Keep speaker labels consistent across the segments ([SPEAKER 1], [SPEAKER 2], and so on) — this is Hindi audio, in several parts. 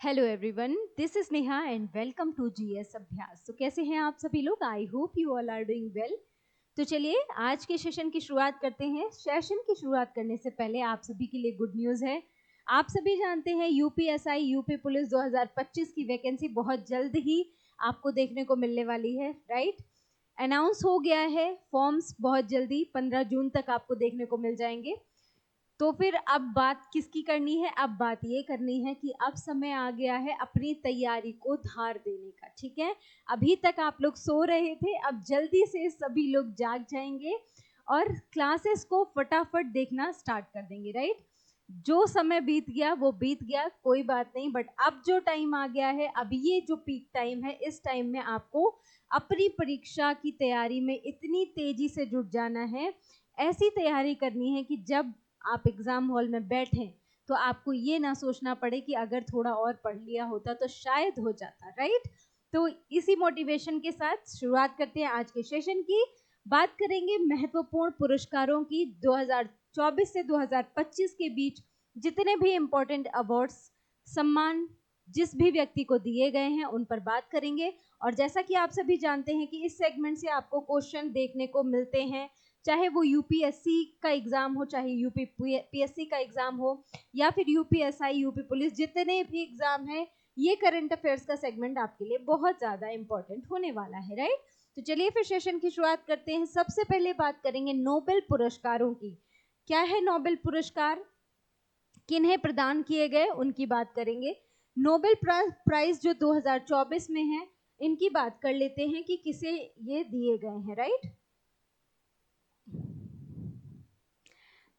[SPEAKER 1] Hello everyone, this is Neha and welcome to GS Abhyas. तो कैसे हैं आप सभी लोग? I hope you all are doing well. तो चलिए आज के सेशन की शुरुआत करते हैं। सेशन की शुरुआत करने से पहले आप सभी के लिए गुड न्यूज़ है। आप सभी जानते हैं यूपीएसआई यूपी पुलिस 2025 की वैकेंसी बहुत जल्द ही आपको देखने को मिलने वाली है, राइट? अनाउंस हो गया है, फॉर्म्स बहुत जल्दी 15 जून तक आपको देखने को मिल जाएंगे। तो फिर अब बात किसकी करनी है? अब बात ये करनी है कि अब समय आ गया है अपनी तैयारी को धार देने का, ठीक है? अभी तक आप लोग सो रहे थे, अब जल्दी से सभी लोग जाग जाएंगे और क्लासेस को फटाफट देखना स्टार्ट कर देंगे, राइट? जो समय बीत गया वो बीत गया, कोई बात नहीं, बट अब जो टाइम आ गया है, अब ये जो पीक टाइम है, इस टाइम में आपको अपनी परीक्षा की तैयारी में इतनी तेजी से जुट जाना है, ऐसी तैयारी करनी है कि जब आप एग्जाम हॉल में बैठें तो आपको ये ना सोचना पड़े कि अगर थोड़ा और पढ़ लिया होता तो शायद हो जाता, राइट? तो इसी मोटिवेशन के साथ शुरुआत करते हैं आज के सेशन की। बात करेंगे महत्वपूर्ण पुरस्कारों की। 2024 से 2025 के बीच जितने भी इम्पोर्टेंट अवार्ड्स, सम्मान जिस भी व्यक्ति को दिए गए हैं उन पर बात करेंगे। और जैसा कि आप सभी जानते हैं कि इस सेगमेंट से आपको क्वेश्चन देखने को मिलते हैं, चाहे वो यूपीएससी का एग्जाम हो, चाहे यूपीपीएससी का एग्जाम हो, या फिर यूपीएसआई यूपी पुलिस, जितने भी एग्जाम है, ये करंट अफेयर्स का सेगमेंट आपके लिए बहुत ज्यादा इंपॉर्टेंट होने वाला है, राइट? तो चलिए फिर सेशन की शुरुआत करते हैं। सबसे पहले बात करेंगे नोबेल पुरस्कारों की। क्या है नोबेल पुरस्कार, किन्हें प्रदान किए गए, उनकी बात करेंगे। नोबेल प्राइज जो 2024 में है, इनकी बात कर लेते हैं कि किसे ये दिए गए हैं, राइट?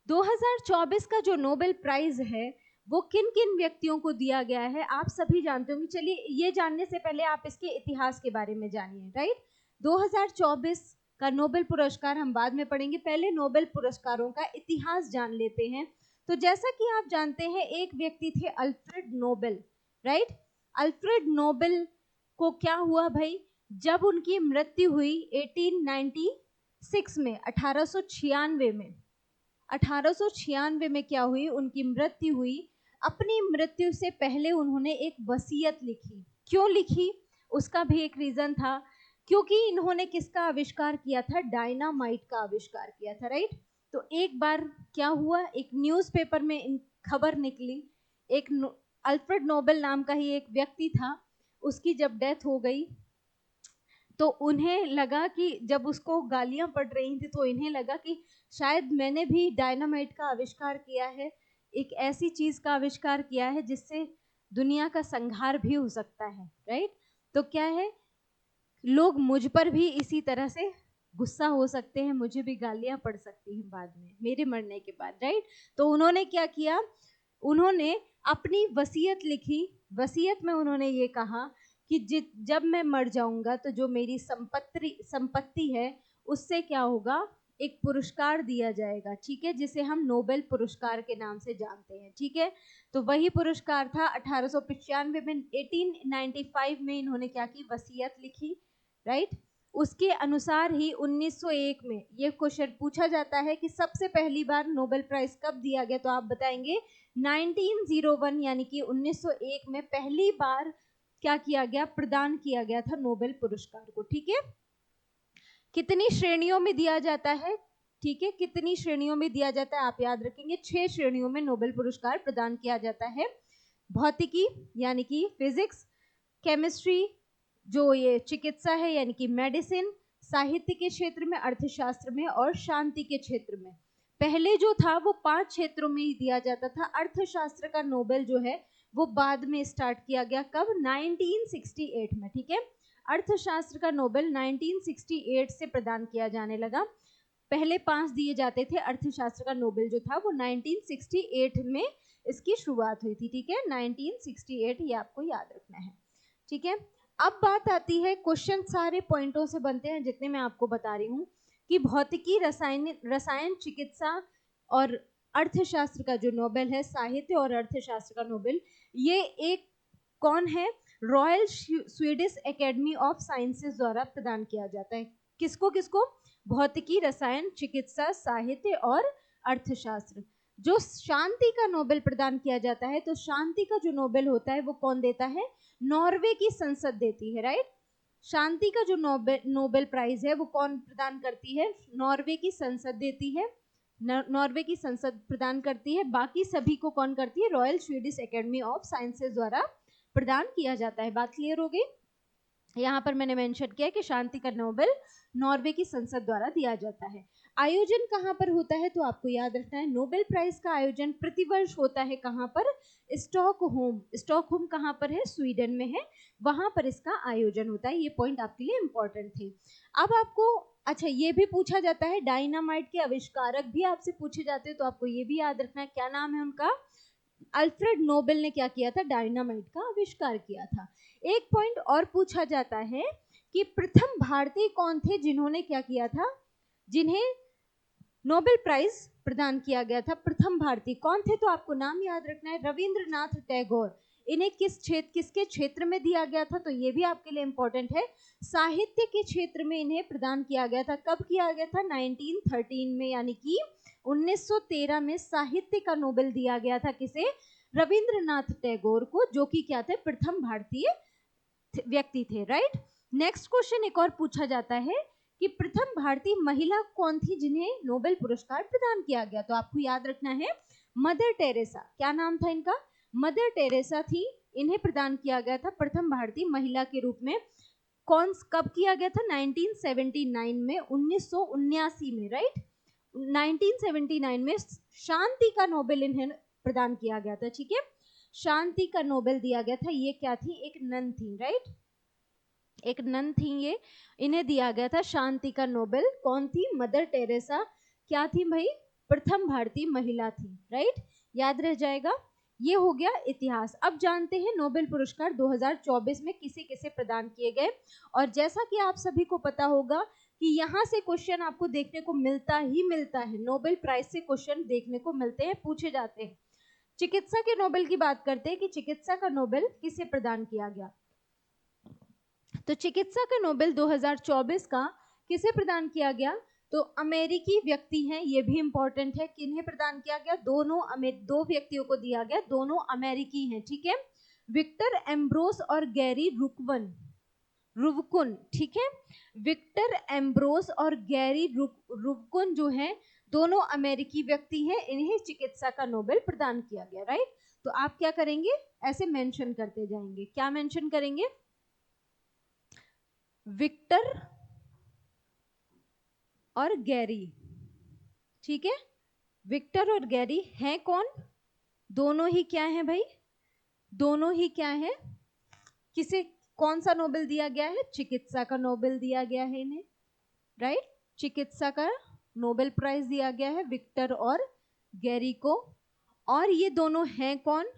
[SPEAKER 1] 2024 का जो नोबेल प्राइज है वो किन किन व्यक्तियों को दिया गया है, आप सभी जानते होंगे। चलिए ये जानने से पहले आप इसके इतिहास के बारे में जानिए, राइट? 2024 का नोबेल पुरस्कार हम बाद में पढ़ेंगे, पहले नोबेल पुरस्कारों का इतिहास जान लेते हैं। तो जैसा कि आप जानते हैं, एक व्यक्ति थे Alfred Nobel, right? Alfred Nobel को क्या हुआ भाई, जब उनकी मृत्यु हुई 1896 में, 1896 में क्या हुई, उनकी मृत्यु हुई। अपनी मृत्यु से पहले उन्होंने एक वसीयत लिखी। क्यों लिखी? उसका भी एक रीजन था, क्योंकि इन्होंने किसका आविष्कार किया था? डायनामाइट का आविष्कार किया था, राइट? तो एक बार क्या हुआ, एक न्यूज़पेपर में खबर निकली, एक अल्फ्रेड नोबेल नाम का ही एक व्यक्ति था, उसकी जब डेथ हो गई तो उन्हें लगा कि जब उसको गालियां पड़ रही थी तो इन्हें लगा कि शायद मैंने भी डायनामाइट का आविष्कार किया है, एक ऐसी चीज का आविष्कार किया है जिससे दुनिया का संहार भी हो सकता है, राइट? तो क्या है, लोग मुझ पर भी इसी तरह से गुस्सा हो सकते हैं, मुझे भी गालियां पड़ सकती हैं बाद में, मेरे मरने के बाद, राइट? तो उन्होंने क्या किया, उन्होंने अपनी वसीयत लिखी। वसीयत में उन्होंने ये कहा कि जब मैं मर जाऊंगा तो जो मेरी संपत्ति है उससे क्या होगा, एक पुरस्कार दिया जाएगा, ठीक है, जिसे हम नोबेल पुरस्कार के नाम से जानते हैं, ठीक है? तो वही पुरस्कार था 1895 में, 1895 में इन्होंने क्या की, वसीयत लिखी, राइट? उसके अनुसार ही 1901 में ये क्वेश्चन पूछा जाता है कि सबसे पहली बार नोबेल प्राइज कब दिया गया, तो आप बताएंगे 1901, यानी कि 1901 में पहली बार क्या किया गया, प्रदान किया गया था नोबेल पुरस्कार को, ठीक है? कितनी श्रेणियों में दिया जाता है, ठीक है, कितनी श्रेणियों में दिया जाता है आप याद रखेंगे, 6 श्रेणियों में नोबेल पुरस्कार प्रदान किया जाता है। भौतिकी यानी कि फिजिक्स, केमिस्ट्री जो ये चिकित्सा है यानी कि मेडिसिन, साहित्य के क्षेत्र में, अर्थशास्त्र में और शांति के क्षेत्र में। पहले जो था वो 5 क्षेत्रों में ही दिया जाता था। अर्थशास्त्र का नोबेल जो है वो बाद में स्टार्ट किया गया, कब? 1968 में, ठीक है? अर्थशास्त्र का नोबेल 1968 से प्रदान किया जाने लगा। पहले 5 दिए जाते थे, अर्थशास्त्र का नोबेल जो था वो 1968 में इसकी शुरुआत हुई थी, ठीक है? 1968, ये आपको याद रखना है, ठीक है? अब बात आती है, क्वेश्चन सारे पॉइंटों से बनते हैं जितने मैं आपको बता रही हूँ, कि भौतिकी, रसायन, चिकित्सा और अर्थशास्त्र का जो नोबेल है, साहित्य और अर्थशास्त्र का नोबेल, ये एक कौन है? Royal Swedish academy of sciences द्वारा प्रदान किया जाता है। किसको किसको? भौतिकी, रसायन, चिकित्सा, साहित्य और अर्थशास्त्र। जो शांति का नोबेल प्रदान किया जाता है, तो शांति का जो नोबेल होता है वो कौन देता है? नॉर्वे की संसद देती है, राइट। शांति का जो नोबेल प्राइज है वो कौन प्रदान करती है? नॉर्वे की संसद देती है, नॉर्वे की संसद प्रदान करती है। बाकी सभी को कौन करती है? Royal Swedish academy of sciences द्वारा प्रदान किया जाता है। बात क्लियर हो गई? यहाँ पर मैंने मेंशन किया कि शांति का नोबेल नॉर्वे की संसद द्वारा दिया जाता है। आयोजन कहाँ पर होता है? तो आपको याद रखना है, नोबेल प्राइज का आयोजन प्रतिवर्ष होता है कहाँ पर? स्टॉकहोम। स्टॉकहोम कहाँ पर है? स्वीडन में है, वहां पर इसका आयोजन होता है। ये पॉइंट आपके लिए इंपॉर्टेंट थे। अब आपको अच्छा ये भी पूछा जाता है, डायनामाइट के आविष्कारक भी आपसे पूछे जाते हैं, तो आपको ये भी याद रखना है, क्या नाम है उनका? अल्फ्रेड नोबेल ने क्या किया था? डायनामाइट का आविष्कार किया था। एक पॉइंट और पूछा जाता है कि प्रथम भारतीय कौन थे जिन्होंने क्या किया था, जिन्हें नोबेल प्राइज प्रदान किया गया था? प्रथम भारतीय कौन थे? तो आपको नाम याद रखना है, रविंद्रनाथ टैगोर। इन्हें किसके क्षेत्र में दिया गया था? तो ये भी आपके लिए इंपॉर्टेंट है, साहित्य के क्षेत्र में इन्हें प्रदान किया गया था। कब किया गया था? 1913 में, यानी कि 1913 में साहित्य का नोबेल दिया गया था। किसे? रविंद्रनाथ टैगोर को, जो कि क्या थे? प्रथम भारतीय व्यक्ति थे, राइट। नेक्स्ट क्वेश्चन एक और पूछा जाता है कि प्रथम भारतीय महिला कौन थी जिन्हें नोबेल पुरस्कार प्रदान किया गया? तो आपको याद रखना है, मदर टेरेसा। क्या नाम था इनका? मदर टेरेसा थी। इन्हें प्रदान किया गया था प्रथम भारतीय महिला के रूप में। कब किया गया था? 1979 में, 1979 में, राइट। 1979 में शांति का नोबेल इन्हें प्रदान किया गया था, ठीक है। शांति का नोबेल दिया गया था। ये क्या थी? एक नन थी, राइट, एक नन थी ये। इन्हें दिया गया था शांति का नोबेल। कौन थी? Mother Teresa. क्या थी भाई? प्रथम भारतीय महिला थी, राइट, याद रह जाएगा। ये हो गया इतिहास। अब जानते हैं नोबेल पुरस्कार 2024 में किसे किसे प्रदान किए गए। और जैसा कि आप सभी को पता होगा कि यहाँ से क्वेश्चन आपको देखने को मिलता ही मिलता है, नोबेल प्राइज से क्वेश्चन देखने को मिलते हैं, पूछे जाते हैं। चिकित्सा के नोबेल की बात करते हैं कि चिकित्सा का नोबेल किसे प्रदान किया गया। तो चिकित्सा का नोबेल 2024 का किसे प्रदान किया गया? तो अमेरिकी व्यक्ति हैं, ये भी इंपॉर्टेंट है। किन्हें प्रदान किया गया? दो व्यक्तियों को दिया गया, दोनों अमेरिकी हैं, ठीक है। विक्टर एम्ब्रोस और गैरी रुवकुन, ठीक है। विक्टर एम्ब्रोस और गैरी रुवकुन जो हैं, दोनों अमेरिकी व्यक्ति हैं। इन्हें चिकित्सा का नोबेल प्रदान किया गया, राइट। तो आप क्या करेंगे? ऐसे मेंशन करते जाएंगे। क्या मेंशन करेंगे? विक्टर और गैरी, ठीक है। विक्टर और गैरी हैं कौन? दोनों ही क्या हैं भाई? दोनों ही क्या हैं? किसे कौन सा नोबेल दिया गया है? चिकित्सा का नोबेल दिया गया है इन्हें, राइट। चिकित्सा का नोबेल प्राइज दिया गया है विक्टर और गैरी को। और ये दोनों हैं कौन?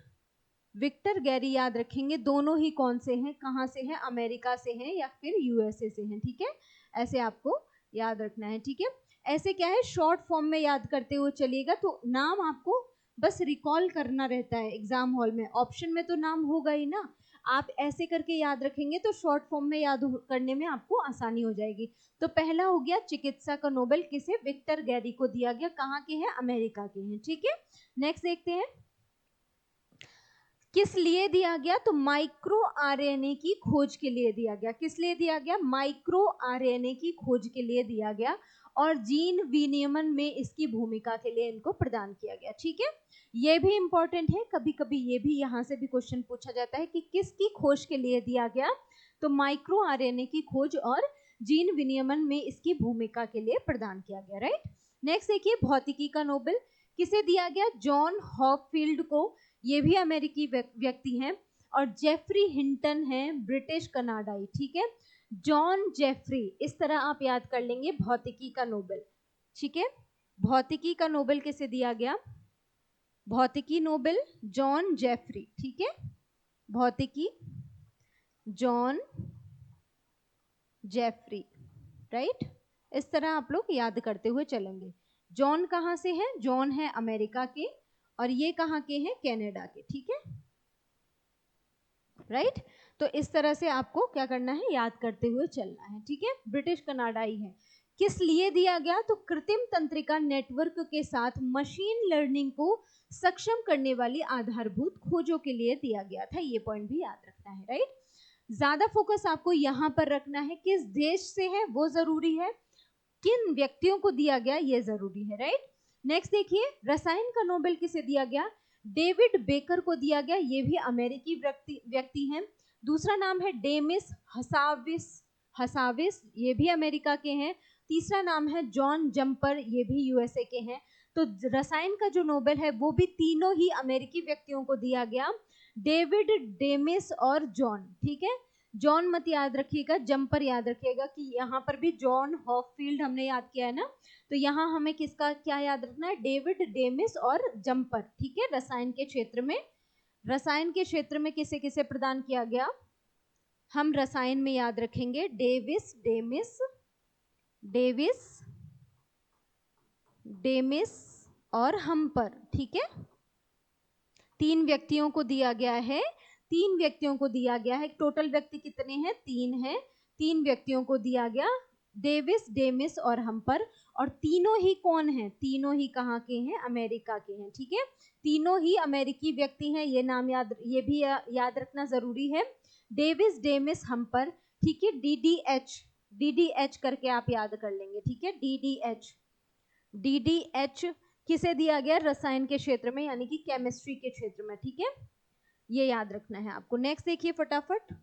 [SPEAKER 1] विक्टर गैरी, याद रखेंगे, दोनों ही कौन से हैं? कहाँ से हैं? अमेरिका से हैं या फिर यूएसए से हैं, ठीक है। ऐसे आपको याद रखना है, ठीक है। ऐसे क्या है, शॉर्ट फॉर्म में याद करते हुए चलिएगा, तो नाम आपको बस रिकॉल करना रहता है एग्जाम हॉल में। ऑप्शन में तो नाम होगा ही ना, आप ऐसे करके याद रखेंगे तो शॉर्ट फॉर्म में याद करने में आपको आसानी हो जाएगी। तो पहला हो गया चिकित्सा का नोबेल किसे? विक्टर गैरी को दिया गया। कहाँ के हैं? अमेरिका के हैं, ठीक है। नेक्स्ट देखते हैं किस लिए दिया गया। तो माइक्रो आरएनए की खोज के लिए दिया गया। किस लिए दिया गया? माइक्रो आरएनए की खोज के लिए दिया गया और जीन विनियमन में इसकी भूमिका के लिए इनको प्रदान किया गया, ठीक है। ये भी इंपॉर्टेंट है, कभी कभी ये भी यहाँ से भी क्वेश्चन पूछा जाता है कि किसकी खोज के लिए दिया गया। तो माइक्रो आरएनए की खोज और जीन विनियमन में इसकी भूमिका के लिए प्रदान किया गया, राइट। नेक्स्ट देखिए, भौतिकी का नोबेल किसे दिया गया? जॉन हॉपफील्ड को, ये भी अमेरिकी व्यक्ति हैं। और जेफरी हिंटन हैं, ब्रिटिश कनाडाई, ठीक है। जॉन जेफरी, इस तरह आप याद कर लेंगे भौतिकी का नोबेल, ठीक है। भौतिकी का नोबेल किसे दिया गया? भौतिकी नोबेल जॉन जेफरी, ठीक है। भौतिकी जॉन जेफरी, राइट। इस तरह आप लोग याद करते हुए चलेंगे। जॉन कहाँ से है? जॉन है अमेरिका के, और ये कहाँ के हैं? कनाडा के, ठीक है, राइट। तो इस तरह से आपको क्या करना है? याद करते हुए चलना है, ठीक है। ब्रिटिश कनाडाई है। किस लिए दिया गया? तो कृत्रिम तंत्रिका नेटवर्क के साथ मशीन लर्निंग को सक्षम करने वाली आधारभूत खोजों के लिए दिया गया था। ये पॉइंट भी याद रखना है, राइट। ज्यादा फोकस आपको यहाँ पर रखना है, किस देश से है वो जरूरी है, किन व्यक्तियों को दिया गया ये जरूरी है, राइट। नेक्स्ट देखिए, रसायन का नोबेल किसे दिया गया? डेविड बेकर को दिया गया, ये भी अमेरिकी व्यक्ति हैं। दूसरा नाम है डेमिस हसाविस, ये भी अमेरिका के हैं। तीसरा नाम है जॉन जम्पर, ये भी यूएसए के हैं। तो रसायन का जो नोबेल है वो भी तीनों ही अमेरिकी व्यक्तियों को दिया गया, डेविड, डेमिस और जॉन, ठीक है। जॉन मत याद रखिएगा, जम्पर याद रखिएगा कि यहाँ पर भी जॉन हॉकफील्ड हमने याद किया है ना, तो यहाँ हमें किसका क्या याद रखना है? डेविड, डेमिस और जम्पर, ठीक है। रसायन के क्षेत्र में किसे किसे प्रदान किया गया? हम रसायन में याद रखेंगे डेविस, डेमिस और हम्पर, ठीक है। तीन व्यक्तियों को दिया गया है, टोटल व्यक्ति कितने हैं? 3 हैं। 3 व्यक्तियों को दिया गया, डेविस, डेमिस और हम्पर। और तीनों ही कौन हैं? तीनों ही कहाँ के हैं? अमेरिका के हैं, ठीक है। तीनों ही अमेरिकी व्यक्ति हैं, ये नाम ये भी याद रखना जरूरी है, डेविस, डेमिस, हम्पर, ठीक है। DDH करके आप याद कर लेंगे, ठीक है। DDH किसे दिया गया? रसायन के क्षेत्र में, यानी कि केमिस्ट्री के क्षेत्र में, ठीक है। ये याद रखना है आपको। नेक्स्ट देखिए फटाफट,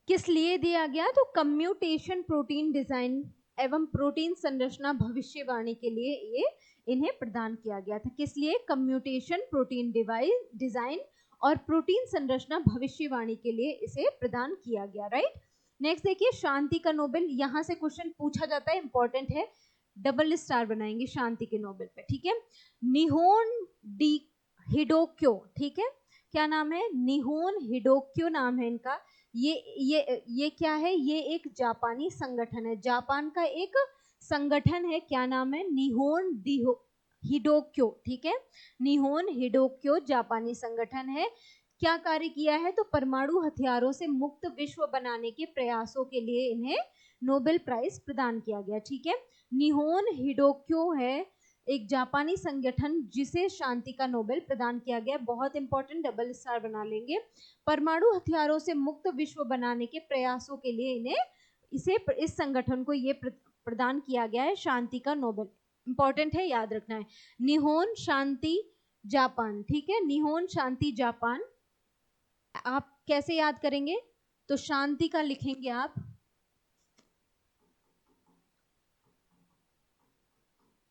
[SPEAKER 1] किस लिए दिया गया? तो कम्यूटेशन प्रोटीन डिजाइन एवं प्रोटीन संरचना भविष्यवाणी के लिए ये इन्हें प्रदान किया गया था। किस लिए? कम्यूटेशन प्रोटीन डिजाइन और प्रोटीन संरचना भविष्यवाणी के लिए इसे प्रदान किया गया, राइट। नेक्स्ट देखिए, शांति का नोबेल, यहां से क्वेश्चन पूछा जाता है, इंपॉर्टेंट है, डबल स्टार बनाएंगे शांति के नोबेल पे, ठीक है। निहोन डी हिडोक्यो, ठीक है। क्या नाम है? निहोन हिडोक्यो नाम है इनका। ये क्या है? ये एक जापानी संगठन है, जापान का एक संगठन है। क्या नाम है? निहोन हिडोक्यो, ठीक है। निहोन हिडोक्यो जापानी संगठन है। क्या कार्य किया है? तो परमाणु हथियारों से मुक्त विश्व बनाने के प्रयासों के लिए इन्हें नोबेल प्राइज प्रदान किया गया, ठीक है। निहोन हिडोक्यो है एक जापानी संगठन जिसे शांति का नोबेल प्रदान किया गया, बहुत इंपॉर्टेंट, डबल स्टार बना लेंगे। परमाणु हथियारों से मुक्त विश्व बनाने के प्रयासों के लिए इस संगठन को ये प्रदान किया गया है शांति का नोबेल, इंपॉर्टेंट है, याद रखना है। निहोन शांति जापान, ठीक है। निहोन शांति जापान, आप कैसे याद करेंगे? तो शांति का लिखेंगे आप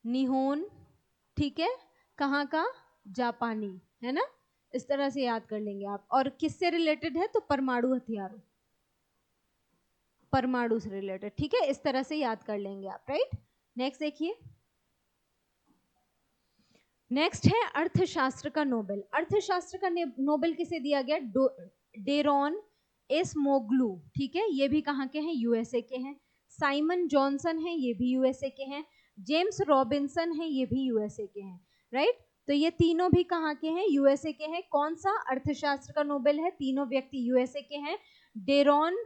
[SPEAKER 1] निहोन, ठीक है। कहाँ का? जापानी, है ना, इस तरह से याद कर लेंगे आप। और किससे रिलेटेड है? तो परमाणु हथियारों, परमाणु से रिलेटेड, ठीक है, इस तरह से याद कर लेंगे आप, राइट। नेक्स्ट देखिए, नेक्स्ट है अर्थशास्त्र का नोबेल। अर्थशास्त्र का नोबेल किसे दिया गया? डेरोन एसमोग्लू, ठीक है। ये भी कहाँ के हैं? यूएसए के हैं। साइमन जॉनसन है, ये भी यूएसए के हैं। जेम्स रॉबिन्सन है, ये भी यूएसए के हैं, राइट। तो ये तीनों भी कहाँ के हैं? यूएसए के हैं। कौन सा अर्थशास्त्र का नोबेल है? तीनों व्यक्ति यूएसए के हैं, डेरोन,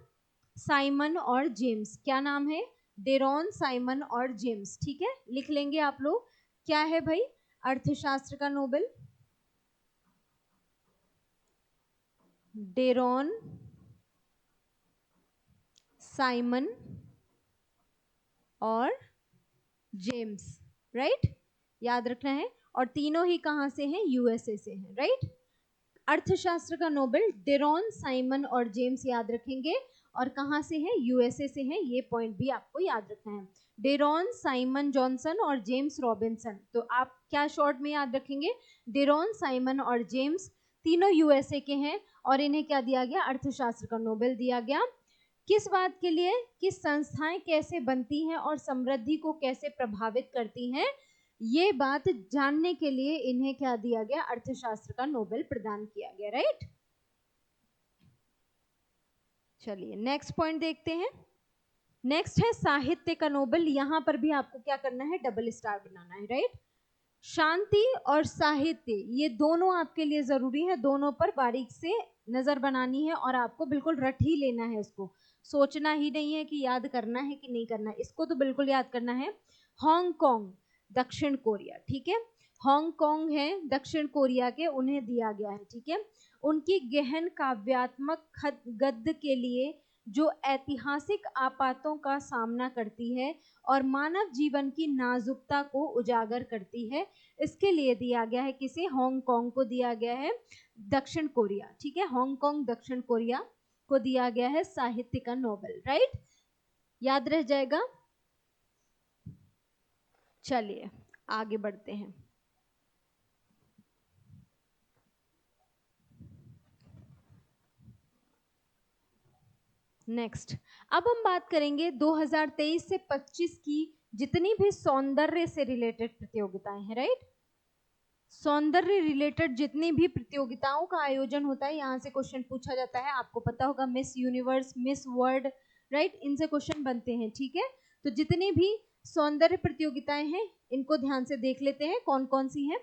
[SPEAKER 1] साइमन और जेम्स। क्या नाम है? डेरोन, साइमन और जेम्स, ठीक है, लिख लेंगे आप लोग। क्या है भाई अर्थशास्त्र का नोबेल? डेरोन, साइमन और जेम्स, राइट, याद रखना है। और तीनों ही कहां से हैं? यूएसए से हैं, राइट। अर्थशास्त्र का नोबेल डेरोन, साइमन और जेम्स याद रखेंगे, और कहां से हैं? यूएसए से हैं, ये पॉइंट भी आपको याद रखना है। डेरोन, साइमन जॉनसन और जेम्स रॉबिन्सन, तो आप क्या शॉर्ट में याद रखेंगे? डेरोन, साइमन और जेम्स, तीनों यूएसए के हैं, और इन्हें क्या दिया गया? अर्थशास्त्र का नोबेल दिया गया। किस बात के लिए? कि संस्थाएं कैसे बनती हैं और समृद्धि को कैसे प्रभावित करती हैं, ये बात जानने के लिए इन्हें क्या दिया गया? अर्थशास्त्र का नोबेल प्रदान किया गया, राइट। चलिए नेक्स्ट पॉइंट देखते हैं। नेक्स्ट है साहित्य का नोबेल। यहां पर भी आपको क्या करना है? डबल स्टार बनाना है, राइट। शांति और साहित्य ये दोनों आपके लिए जरूरी है, दोनों पर बारीक से नजर बनानी है और आपको बिल्कुल रट ही लेना है इसको। सोचना ही नहीं है कि याद करना है कि नहीं करना है, इसको तो बिल्कुल याद करना है। हांगकांग दक्षिण कोरिया, ठीक है, हांगकांग है दक्षिण कोरिया के, उन्हें दिया गया है, ठीक है। उनकी गहन काव्यात्मक गद्य के लिए जो ऐतिहासिक आपातों का सामना करती है और मानव जीवन की नाजुकता को उजागर करती है, इसके लिए दिया गया है, किसे, हांगकांग को दिया गया है दक्षिण कोरिया, ठीक है, हांगकांग दक्षिण कोरिया को दिया गया है साहित्य का नोबेल, राइट, याद रह जाएगा। चलिए आगे बढ़ते हैं। नेक्स्ट, अब हम बात करेंगे 2023 से 25 की जितनी भी सौंदर्य से रिलेटेड प्रतियोगिताएं हैं, राइट, सौंदर्य रिलेटेड जितनी भी प्रतियोगिताओं का आयोजन होता है, यहाँ से क्वेश्चन पूछा जाता है, आपको पता होगा miss universe, miss world, right, इनसे क्वेश्चन बनते हैं, ठीक है। तो जितनी भी सौंदर्य प्रतियोगिताएं हैं इनको ध्यान से देख लेते हैं कौन कौन सी हैं।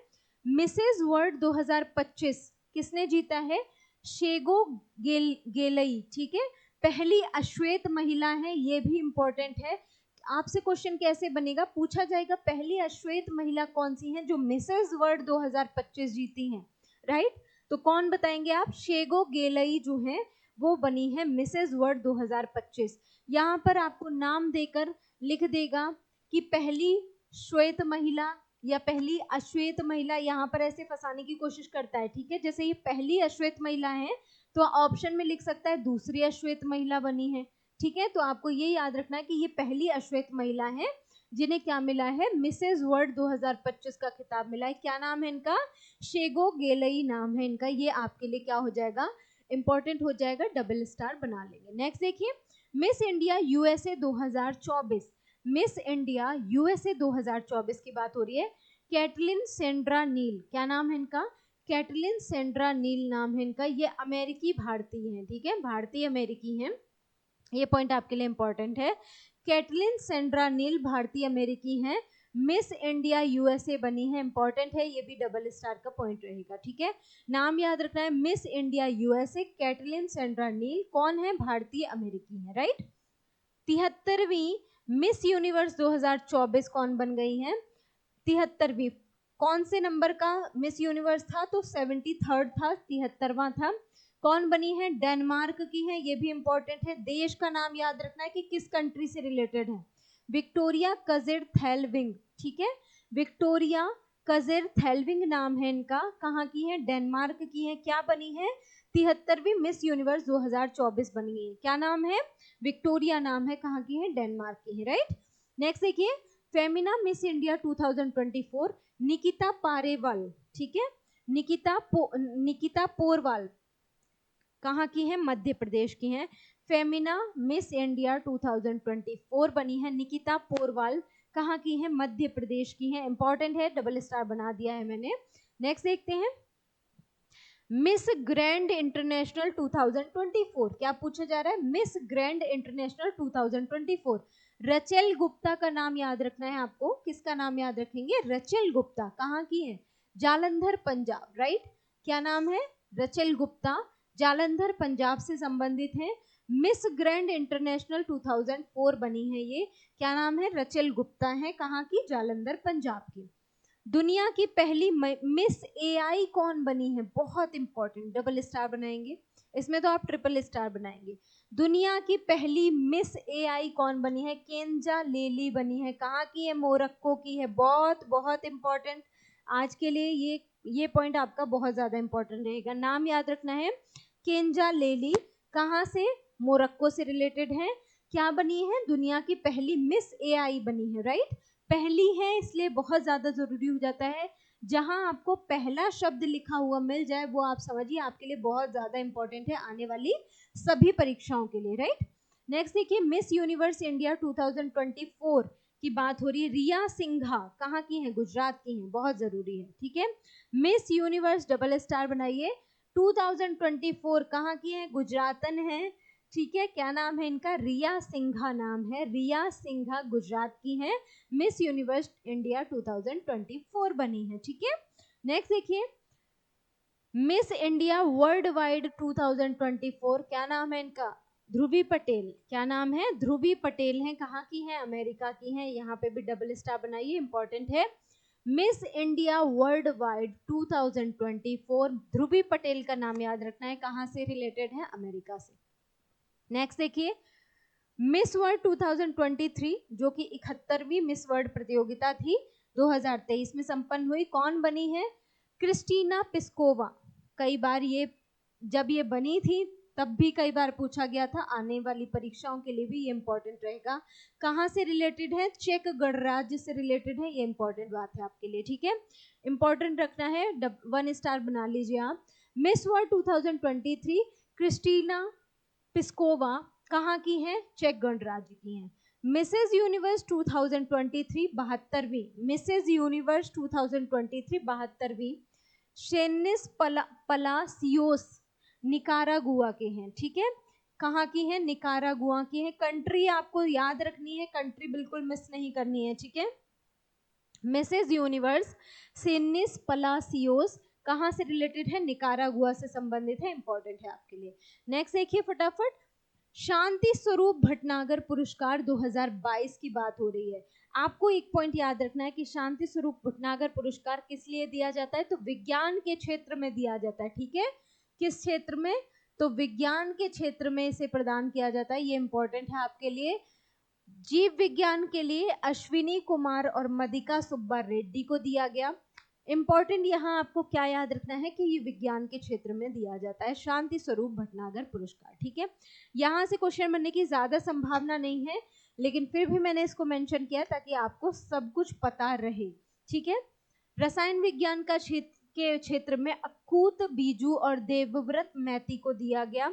[SPEAKER 1] मिसेज वर्ल्ड 2025 किसने जीता है, शेगो गेलई, ठीक है, पहली अश्वेत महिला है, ये भी इंपॉर्टेंट है। आपसे क्वेश्चन कैसे बनेगा, पूछा जाएगा पहली अश्वेत महिला कौन सी है जो मिसेस वर्ल्ड 2025 जीती हैं, राइट, तो कौन बताएंगे आप, शेगो गेलई जो है वो बनी है मिसेस वर्ल्ड 2025। यहाँ पर आपको नाम देकर लिख देगा कि पहली श्वेत महिला या पहली अश्वेत महिला, यहाँ पर ऐसे फंसाने की कोशिश करता है, ठीक है, जैसे ये पहली अश्वेत महिला है तो ऑप्शन में लिख सकता है दूसरी अश्वेत महिला बनी है, ठीक है। तो आपको ये याद रखना है कि ये पहली अश्वेत महिला है जिन्हें क्या मिला है, मिसेस वर्ल्ड 2025 का खिताब मिला है। क्या नाम है इनका, शेगो गेलई नाम है इनका, ये आपके लिए क्या हो जाएगा, इंपॉर्टेंट हो जाएगा, डबल स्टार बना लेंगे। नेक्स्ट देखिए, miss India USA 2024, miss India USA 2024 की बात हो रही है, कैटलिन सेंड्रा नील, क्या नाम है इनका, कैटलिन सेंड्रा नील नाम है इनका, ये अमेरिकी भारतीय हैं, ठीक है, भारतीय अमेरिकी हैं, ये पॉइंट आपके लिए इंपॉर्टेंट है। कैटलिन सेंड्रा नील भारतीय अमेरिकी हैं, मिस इंडिया यूएसए बनी है, इंपॉर्टेंट है, ये भी डबल स्टार का पॉइंट रहेगा, ठीक है। नाम याद रखना है, Miss India USA Caitlin Sandra Neal कौन है, भारतीय अमेरिकी है, राइट। 73वीं मिस यूनिवर्स 2024 कौन बन गई है, 73वीं, कौन से नंबर का मिस यूनिवर्स था, तो 73rd था, 73वां था, कौन बनी है, डेनमार्क की है, ये भी इंपॉर्टेंट है। देश का नाम याद रखना है कि किस कंट्री से रिलेटेड है, विक्टोरिया कजिर थेलविंग, ठीक है, विक्टोरिया कजिर थेलविंग नाम है इनका, कहाँ की है, डेनमार्क की है, क्या बनी है, 73वीं मिस यूनिवर्स 2024 बनी है, क्या नाम है, विक्टोरिया नाम है, कहाँ की है, डेनमार्क की है, राइट। नेक्स्ट देखिए, फेमिना मिस इंडिया 2024 निकिता पारेवाल, ठीक है, निकिता पोरवाल कहाँ की है, मध्य प्रदेश की है। फेमिना मिस इंडिया 2024 बनी है निकिता पोरवाल, कहाँ की है, मध्य प्रदेश की है, इंपॉर्टेंट है, डबल स्टार बना दिया है मैंने। नेक्स्ट देखते हैं, मिस ग्रैंड इंटरनेशनल 2024, क्या पूछा जा रहा है, miss grand international 2024, Rachel Gupta का नाम याद रखना है आपको, किसका नाम याद रखेंगे, रचेल गुप्ता, कहाँ की है, जालंधर पंजाब, राइट, क्या नाम है, रचेल गुप्ता, जालंधर पंजाब से संबंधित है, मिस ग्रैंड इंटरनेशनल 2004 बनी है ये, क्या नाम है, रचेल गुप्ता है, कहाँ की, जालंधर पंजाब की। दुनिया की पहली मिस एआई कौन बनी है, बहुत इंपॉर्टेंट, डबल स्टार बनाएंगे, इसमें तो आप ट्रिपल स्टार बनाएंगे। दुनिया की पहली मिस एआई कौन बनी है, केंजा लेली बनी है, कहाँ की है, मोरक्को की है, बहुत बहुत इंपॉर्टेंट आज के लिए, ये पॉइंट आपका बहुत ज्यादा इंपॉर्टेंट रहेगा, नाम याद रखना है, केंजा लेली, कहाँ से, मोरक्को से रिलेटेड है, क्या बनी है, दुनिया की पहली मिस एआई बनी है, राइट, पहली है इसलिए बहुत ज्यादा जरूरी हो जाता है, जहां आपको पहला शब्द लिखा हुआ मिल जाए वो आप समझिए आपके लिए बहुत ज्यादा इंपॉर्टेंट है आने वाली सभी परीक्षाओं के लिए, राइट। नेक्स्ट देखिए, मिस यूनिवर्स इंडिया 2024 की बात हो रही है, रिया सिंघा कहाँ की है, गुजरात की है, बहुत जरूरी है, ठीक है, मिस यूनिवर्स डबल स्टार बनाइए, 2024 कहाँ की है, गुजरातन है, ठीक है, क्या नाम है इनका, रिया सिंघा नाम है, रिया सिंघा गुजरात की है, मिस यूनिवर्स इंडिया 2024 बनी है, ठीक है। नेक्स्ट देखिए, मिस इंडिया वर्ल्ड वाइड 2024 क्या नाम है इनका, ध्रुवी पटेल, क्या नाम है? ध्रुवी पटेल हैं। कहाँ की हैं? अमेरिका की हैं। यहाँ पे भी डबल स्टार बनाइए, इंपॉर्टेंट है। मिस इंडिया वर्ल्ड वाइड 2024, ध्रुवी पटेल का नाम याद रखना है। कहाँ से रिलेटेड है? अमेरिका से। नेक्स्ट देखिए, मिस वर्ल्ड 2023 जो कि 71वीं मिस वर्ल्ड प्रतियोगिता थी, 2023 में संपन्न हुई। कौन बनी है? Kristina Piskova. कई बार ये जब ये बनी थी तब भी कई बार पूछा गया था, आने वाली परीक्षाओं के लिए भी ये इंपॉर्टेंट रहेगा। कहाँ से रिलेटेड है? चेक गणराज्य से रिलेटेड है। ये इंपॉर्टेंट बात है आपके लिए, ठीक है, इंपॉर्टेंट रखना है। 1 स्टार बना लीजिए आप। मिस वर्ल्ड 2023 क्रिस्टीना पिस्कोवा कहाँ की हैं? चेक गणराज्य की हैं। मिसेज यूनिवर्स 2023 72वीं, मिसेज यूनिवर्स 2023 72वीं शेनिस पलासियोस निकारागुआ के हैं, ठीक है। कहाँ की है? निकारागुआ की है। कंट्री आपको याद रखनी है, कंट्री बिल्कुल मिस नहीं करनी है, ठीक है। मिसेज यूनिवर्स शेनिस पलासियोस कहाँ से रिलेटेड है? निकारागुआ से संबंधित है, इंपॉर्टेंट है आपके लिए। नेक्स्ट देखिए फटाफट, शांति स्वरूप भटनागर पुरस्कार 2022 की बात हो रही है। आपको एक पॉइंट याद रखना है कि शांति स्वरूप भटनागर पुरस्कार किस लिए दिया जाता है? तो विज्ञान के क्षेत्र में दिया जाता है, ठीक है। किस क्षेत्र में? तो विज्ञान के क्षेत्र में इसे प्रदान किया जाता है। ये इंपॉर्टेंट है आपके लिए। जीव विज्ञान के लिए अश्विनी कुमार और मदिका सुब्बा रेड्डी को दिया गया। इंपॉर्टेंट यहाँ आपको क्या याद रखना है कि ये विज्ञान के क्षेत्र में दिया जाता है, शांति स्वरूप भटनागर पुरस्कार, ठीक है। यहाँ से क्वेश्चन बनने की ज्यादा संभावना नहीं है, लेकिन फिर भी मैंने इसको मेंशन किया ताकि आपको सब कुछ पता रहे, ठीक है। रसायन विज्ञान का क्षेत्र में अकूत बीजू और देवव्रत मैती को दिया गया।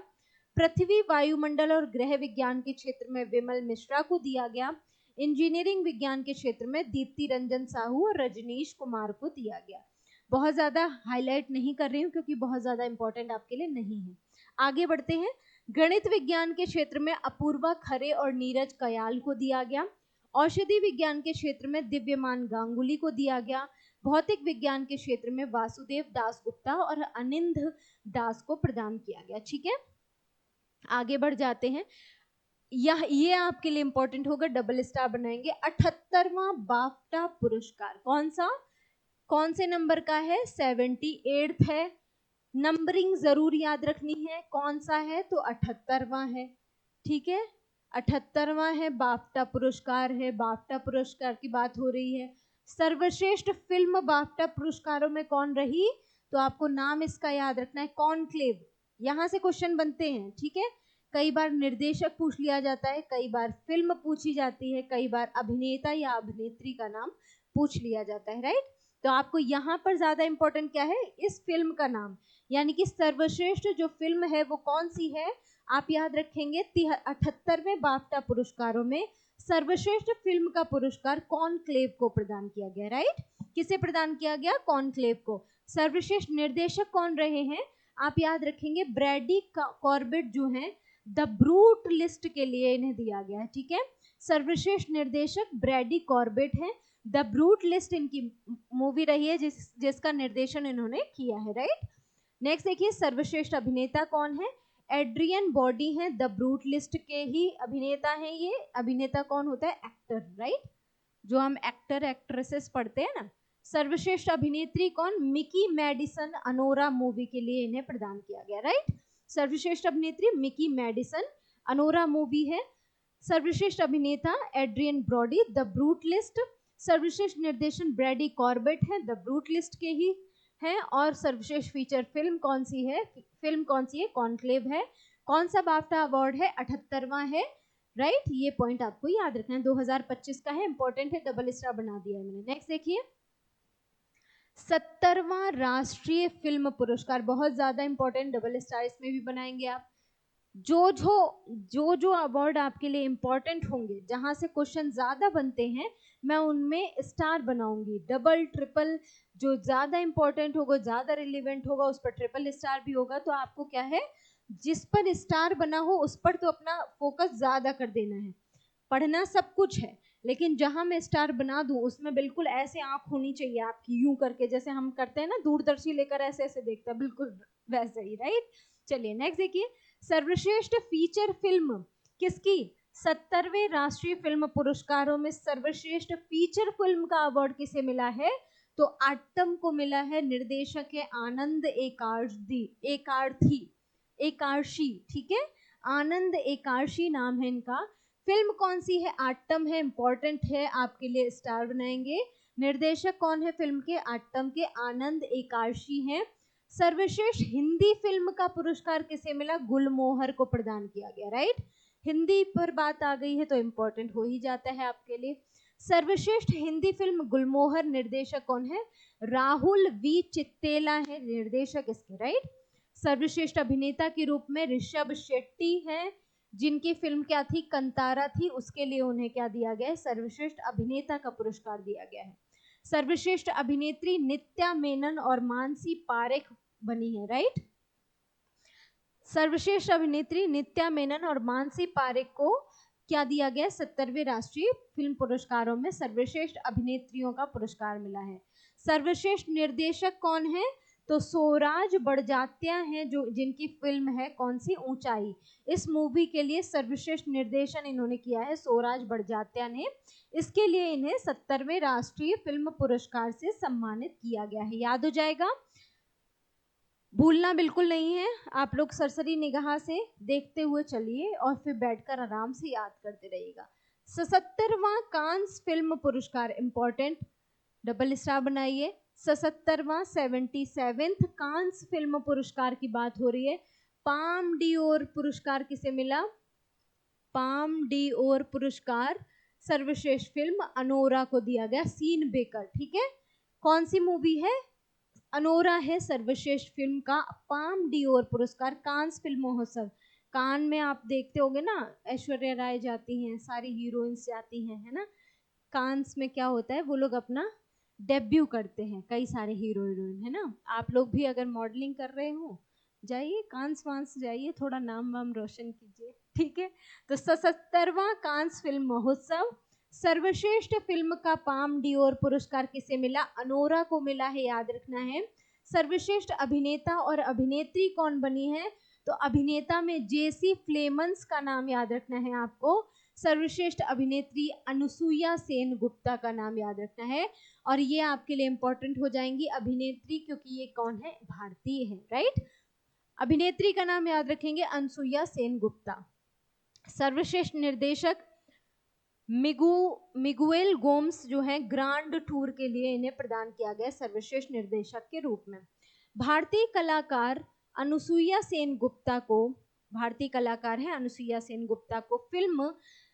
[SPEAKER 1] पृथ्वी वायुमंडल और ग्रह विज्ञान के क्षेत्र में विमल मिश्रा को दिया गया। इंजीनियरिंग विज्ञान के क्षेत्र में दीप्ति रंजन साहू और रजनीश कुमार को दिया गया। बहुत ज्यादा हाईलाइट नहीं कर रही हूँ क्योंकि बहुत ज्यादा इंपॉर्टेंट आपके लिए नहीं है। आगे बढ़ते हैं। गणित विज्ञान के क्षेत्र में अपूर्वा खरे और नीरज कयाल को दिया गया। औषधि विज्ञान के क्षेत्र में दिव्यमान गांगुली को दिया गया। भौतिक विज्ञान के क्षेत्र में वासुदेव दास गुप्ता और अनिंद दास को प्रदान किया गया, ठीक है। आगे बढ़ जाते हैं। ये आपके लिए इंपॉर्टेंट होगा, डबल स्टार बनाएंगे। 78वां बाफ्टा पुरस्कार कौन से नंबर का है? 78 है। नंबरिंग जरूर याद रखनी है, कौन सा है? तो 78वां है, ठीक है। 78वां है, बाफ्टा पुरस्कार है। बाफ्टा पुरस्कार की बात हो रही है। सर्वश्रेष्ठ फिल्म बाफ्टा पुरस्कारों में कौन रही? तो आपको नाम इसका याद रखना है, कॉन्क्लेव। यहां से क्वेश्चन बनते हैं, ठीक है। कई बार निर्देशक पूछ लिया जाता है, कई बार फिल्म पूछी जाती है, कई बार अभिनेता या अभिनेत्री का नाम पूछ लिया जाता है, राइट। तो आपको यहाँ पर ज्यादा इंपॉर्टेंट क्या है? इस फिल्म का नाम, यानी कि सर्वश्रेष्ठ जो फिल्म है वो कौन सी है? आप याद रखेंगे 78वें बाफ्टा पुरस्कारों में सर्वश्रेष्ठ फिल्म का पुरस्कार कॉन्क्लेव को प्रदान किया गया, राइट। किसे प्रदान किया गया? कॉन्क्लेव को। सर्वश्रेष्ठ निर्देशक कौन रहे हैं? आप याद रखेंगे ब्रैडी कॉर्बेट जो हैं, द ब्रूट लिस्ट के लिए इन्हें दिया गया है, ठीक है। सर्वश्रेष्ठ निर्देशक ब्रैडी कॉर्बेट हैं। द ब्रूट लिस्ट इनकी मूवी रही है जिसका निर्देशन इन्होंने किया है, राइट। नेक्स्ट देखिए, सर्वश्रेष्ठ अभिनेता कौन है? एड्रियन बॉडी हैं, द ब्रूट लिस्ट के ही अभिनेता हैं। ये अभिनेता कौन होता है? एक्टर, राइट, जो हम एक्टर एक्ट्रेसेस पढ़ते हैं ना। सर्वश्रेष्ठ अभिनेत्री कौन? मिकी मैडिसन, अनोरा मूवी के लिए इन्हें प्रदान किया गया, राइट। सर्वश्रेष्ठ अभिनेत्री मिकी मैडिसन, अनोरा मूवी है। सर्वश्रेष्ठ अभिनेता Adrien Brody, the brutalist. सर्वश्रेष्ठ निर्देशन ब्रैडी कॉर्बेट है, द ब्रूट लिस्ट के ही है। और सर्वश्रेष्ठ फीचर फिल्म कौन सी है? कॉन्क्लेव है। कौन सा बाफ्टा अवार्ड है? 78वां है, राइट। ये पॉइंट आपको याद रखना है, 2025 का है, इंपॉर्टेंट है, डबल स्टार बना दिया है मैंने। नेक्स्ट देखिए, 70वां राष्ट्रीय फिल्म पुरस्कार, बहुत ज्यादा इंपॉर्टेंट, डबल स्टार इसमें भी बनाएंगे आप। जो अवार्ड आपके लिए इंपॉर्टेंट होंगे, जहां से क्वेश्चन ज्यादा बनते हैं, मैं उनमें स्टार बनाऊंगी, डबल ट्रिपल। जो ज्यादा इंपॉर्टेंट होगा, ज्यादा रिलेवेंट होगा, उस पर ट्रिपल स्टार भी होगा। तो आपको क्या है, जिस पर स्टार बना हो उस पर तो अपना फोकस ज्यादा कर देना है। पढ़ना सब कुछ है, लेकिन जहां मैं स्टार बना दूं उसमें बिल्कुल ऐसे आंख होनी चाहिए आपकी, यूं करके, जैसे हम करते हैं ना, दूरदर्शी लेकर ऐसे ऐसे देखते हैं, बिल्कुल वैसे ही, राइट। चलिए नेक्स्ट देखिए, सर्वश्रेष्ठ फीचर फिल्म किसकी? 70वें राष्ट्रीय फिल्म पुरस्कारों में सर्वश्रेष्ठ फीचर फिल्म का अवार्ड किसे मिला है? तो आट्टम को मिला है। निर्देशक है आनंद एकार्षी, ठीक है, आनंद एकार्षी नाम है इनका। फिल्म कौन सी है? आट्टम है, इंपॉर्टेंट है, आपके लिए स्टार बनाएंगे। निर्देशक कौन है फिल्म के? आट्टम के आनंद एकार्षी हैं। सर्वश्रेष्ठ हिंदी फिल्म का पुरस्कार किसे मिला? गुलमोहर को प्रदान किया गया, राइट। हिंदी पर बात आ गई है तो इंपॉर्टेंट हो ही जाता है आपके लिए। सर्वश्रेष्ठ हिंदी फिल्म गुलमोहर, निर्देशक कौन है? राहुल वी चित्तेला है निर्देशक इसके, राइट। सर्वश्रेष्ठ अभिनेता के रूप में ऋषभ शेट्टी है, जिनकी फिल्म क्या थी? कंतारा थी, उसके लिए उन्हें क्या दिया गया है? सर्वश्रेष्ठ अभिनेता का पुरस्कार दिया गया है। सर्वश्रेष्ठ अभिनेत्री नित्या मेनन और मानसी पारेख बनी है, राइट। सर्वश्रेष्ठ अभिनेत्री नित्या मेनन और मानसी पारेख को क्या दिया गया? 70वें राष्ट्रीय फिल्म पुरस्कारों में सर्वश्रेष्ठ अभिनेत्रियों का पुरस्कार मिला है। सर्वश्रेष्ठ निर्देशक कौन है? तो सोराज बड़जात्या हैं, जो जिनकी फिल्म है कौन सी? ऊंचाई। इस मूवी के लिए सर्वश्रेष्ठ निर्देशन इन्होंने किया है सोराज बड़जात्या ने। इसके लिए इन्हें 70वें राष्ट्रीय फिल्म पुरस्कार से सम्मानित किया गया है। याद हो जाएगा, भूलना बिल्कुल नहीं है। आप लोग सरसरी निगाह से देखते हुए चलिए और फिर बैठकर आराम से याद करते रहिएगा। 77वां कांस फिल्म पुरस्कार, इंपॉर्टेंट, डबल स्टार बनाइए। 77वां 77th कांस फिल्म पुरस्कार की बात हो रही है। पाम डियोर पुरस्कार किसे मिला? पाम डियोर पुरस्कार सर्वश्रेष्ठ फिल्म अनोरा को दिया गया, सीन बेकर, ठीक है। कौन सी मूवी है? अनोरा है सर्वश्रेष्ठ फिल्म का पाम डियोर पुरस्कार। कांस फिल्म महोत्सव, कान में आप देखते होंगे ना, ऐश्वर्या राय जाती हैं, सारी हीरोइंस जाती हैं, है ना। कांस में क्या होता है, वो लोग अपना डेब्यू करते हैं, कई सारे हीरो हीरोइन, है ना। आप लोग भी अगर मॉडलिंग कर रहे हो, जाइए कांस वांस जाइए, थोड़ा नाम वाम रोशन कीजिए, ठीक है। तो 77वां कांस फिल्म महोत्सव, सर्वश्रेष्ठ फिल्म का पाम डियोर पुरस्कार किसे मिला? अनोरा को मिला है, याद रखना है। सर्वश्रेष्ठ अभिनेता और अभिनेत्री कौन बनी है? तो अभिनेता में जेसी फ्लेमंस का नाम याद रखना है आपको। सर्वश्रेष्ठ अभिनेत्री अनुसुईया सेन गुप्ता का नाम याद रखना है। और ये आपके लिए इंपॉर्टेंट हो जाएंगी अभिनेत्री, क्योंकि ये कौन है? भारतीय है, राइट। अभिनेत्री का नाम याद रखेंगे अनुसुईया सेन गुप्ता। सर्वश्रेष्ठ निर्देशक मिगुएल गोम्स जो है, ग्रांड टूर के लिए इन्हें प्रदान किया गया सर्वश्रेष्ठ निर्देशक के रूप में। भारतीय कलाकार अनुसुईया सेन गुप्ता को, भारतीय कलाकार है अनुसुईया सेन गुप्ता को फिल्म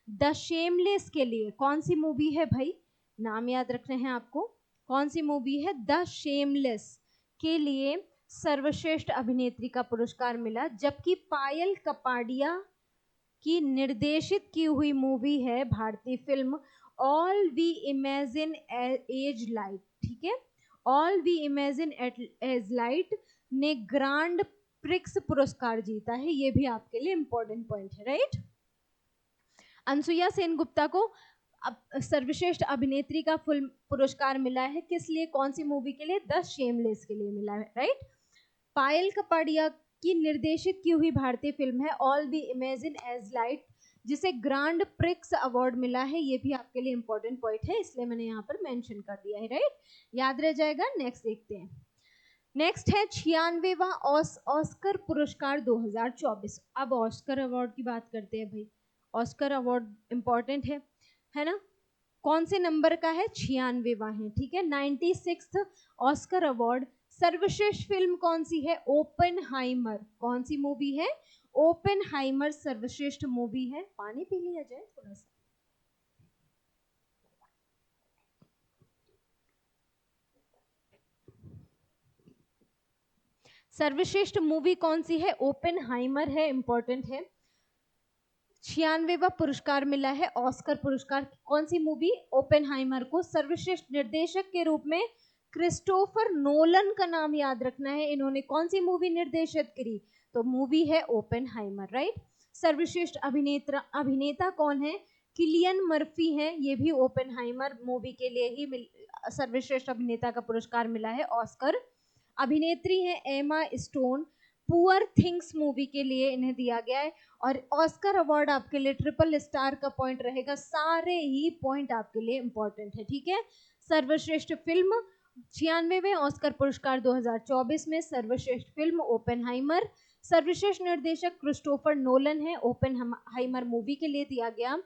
[SPEAKER 1] द शेमलेस के लिए, कौन सी मूवी है भाई? नाम याद रखने हैं आपको, कौन सी मूवी है? द शेमलेस के लिए सर्वश्रेष्ठ अभिनेत्री का पुरस्कार मिला। जबकि पायल कपाडिया की निर्देशित की हुई मूवी है भारतीय फिल्म all we imagine as light, ठीक है, all we imagine as light ने ग्रांड प्रिक्स पुरस्कार जीता है। ये भी आपके लिए इंपॉर्टेंट पॉइंट है, राइट। अनुसुईया सेन गुप्ता को सर्वश्रेष्ठ अभिनेत्री का फिल्म पुरस्कार मिला है, किस लिए? कौन सी मूवी के लिए? द शेमलेस के लिए मिला है, राइट। पायल कपाडिया की निर्देशित की हुई भारतीय फिल्म है all we imagine as light, जिसे ग्रांड प्रिक्स अवार्ड मिला है। ये भी आपके लिए इंपॉर्टेंट पॉइंट है, इसलिए मैंने यहाँ पर मेंशन कर दिया है, राइट, याद रह जाएगा। नेक्स्ट देखते हैं। नेक्स्ट है 96वां ऑस्कर पुरस्कार 2024। अब ऑस्कर अवार्ड की बात करते हैं भाई। ऑस्कर अवार्ड इंपॉर्टेंट है ना। कौन से नंबर का है? 96वां है, ठीक है। 96th Oscar award. सर्वश्रेष्ठ फिल्म कौन सी है? ओपेनहाइमर। कौन सी मूवी है? ओपेनहाइमर सर्वश्रेष्ठ मूवी है। पानी पी लिया जाए थोड़ा सा। सर्वश्रेष्ठ मूवी कौन सी है? ओपेनहाइमर है, इंपॉर्टेंट है। 96वां पुरस्कार मिला है ऑस्कर पुरस्कार। कौन सी मूवी? ओपेनहाइमर को। सर्वश्रेष्ठ निर्देशक के रूप में क्रिस्टोफर नोलन का नाम याद रखना है। इन्होंने कौन सी मूवी निर्देशित करी? तो मूवी है ओपेनहाइमर, राइट। सर्वश्रेष्ठ अभिनेता कौन है? किलियन मर्फी है। ये भी ओपेनहाइमर मूवी के लिए ही सर्वश्रेष्ठ अभिनेता का पुरस्कार मिला है ऑस्कर। अभिनेत्री है Emma Stone. Poor things movie के लिए इन्हें दिया गया है। और ऑस्कर अवार्ड आपके लिए ट्रिपल स्टार का पॉइंट रहेगा, सारे ही पॉइंट आपके लिए इंपॉर्टेंट है, ठीक है। सर्वश्रेष्ठ फिल्म 96वें ऑस्कर पुरस्कार 2024 में सर्वश्रेष्ठ फिल्म ओपेनहाइमर। सर्वश्रेष्ठ निर्देशक क्रिस्टोफर नोलन है, ओपेनहाइमर मूवी के लिए दिया गया।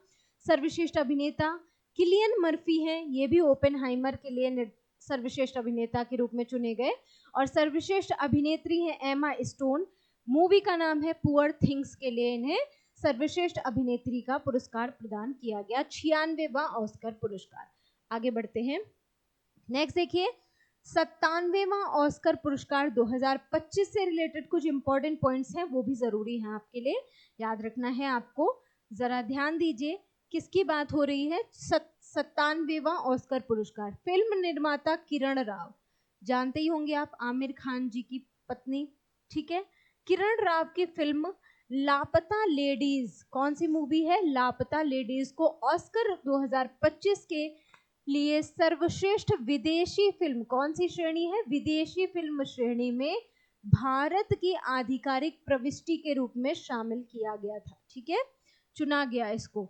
[SPEAKER 1] सर्वश्रेष्ठ अभिनेता किलियन मर्फी है, ये भी ओपेनहाइमर के लिए सर्वश्रेष्ठ अभिनेता के रूप में चुने गए। और सर्वश्रेष्ठ अभिनेत्री है एमा स्टोन, मूवी का नाम है पुअर थिंग्स के लिए इन्हें सर्वश्रेष्ठ अभिनेत्री का पुरस्कार प्रदान किया गया, 96वां ऑस्कर पुरस्कार। आगे बढ़ते हैं, नेक्स्ट देखिए 97वां ऑस्कर पुरस्कार 2025 से रिलेटेड कुछ इंपॉर्टेंट पॉइंट्स हैं, वो भी जरूरी हैं आपके लिए, याद रखना है आपको। जरा ध्यान दीजिए किसकी बात हो रही है। 97वां ऑस्कर पुरस्कार, फिल्म निर्माता किरण राव, जानते ही होंगे आप, आमिर खान जी की पत्नी, ठीक है। किरण राव की फिल्म लापता लेडीज, कौन सी मूवी है, लापता लेडीज, को ऑस्कर 2025 के लिए सर्वश्रेष्ठ विदेशी फिल्म, कौन सी श्रेणी है, विदेशी फिल्म श्रेणी में भारत की आधिकारिक प्रविष्टि के रूप में शामिल किया गया था, ठीक है, चुना गया इसको।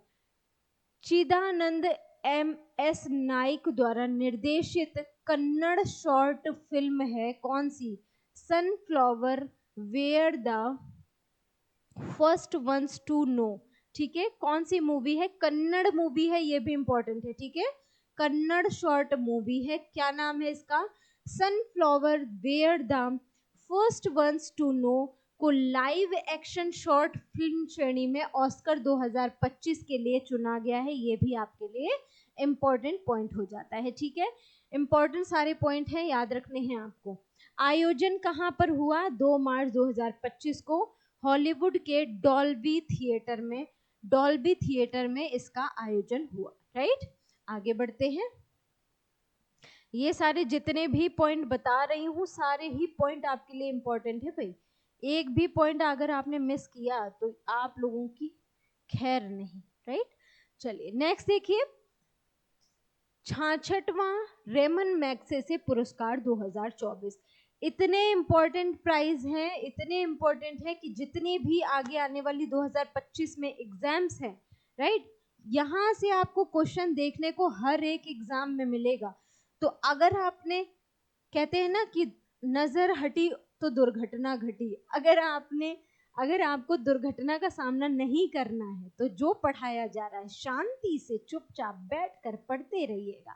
[SPEAKER 1] चिदानंद MS नाइक द्वारा निर्देशित कन्नड़ शॉर्ट फिल्म है, कौन सी, sunflower were the first ones to know, ठीक है, कौन सी मूवी है, कन्नड़ मूवी है, ये भी इंपॉर्टेंट है, ठीक है, कन्नड़ शॉर्ट मूवी है, क्या नाम है इसका, sunflower were the first ones to know, को लाइव एक्शन शॉर्ट फिल्म श्रेणी में ऑस्कर 2025 के लिए चुना गया है, ये भी आपके लिए इंपॉर्टेंट पॉइंट हो जाता है, ठीक है। इंपॉर्टेंट सारे पॉइंट हैं, याद रखने हैं आपको। आयोजन कहाँ पर हुआ, 2 मार्च 2025 को हॉलीवुड के डॉल्बी थिएटर में, डॉल्बी थिएटर में इसका आयोजन हुआ, राइट। आगे बढ़ते हैं, ये सारे जितने भी पॉइंट बता रही हूँ सारे ही पॉइंट आपके लिए इंपॉर्टेंट है भाई, एक भी पॉइंट अगर आपने मिस किया तो आप लोगों की खैर नहीं, राइट। चलिए नेक्स्ट देखिए, 66वां रेमन मैग्सेसे पुरस्कार 2024, इतने इंपॉर्टेंट प्राइज हैं, इतने इंपॉर्टेंट है कि जितनी भी आगे आने वाली 2025 में एग्जाम्स हैं, राइट, यहाँ से आपको क्वेश्चन देखने को हर एक एग्जाम में मिलेगा। तो अगर आपने, कहते हैं ना कि नजर हटी तो दुर्घटना घटी, अगर आपको दुर्घटना का सामना नहीं करना है तो जो पढ़ाया जा रहा है शांति से चुपचाप बैठकर पढ़ते रहिएगा।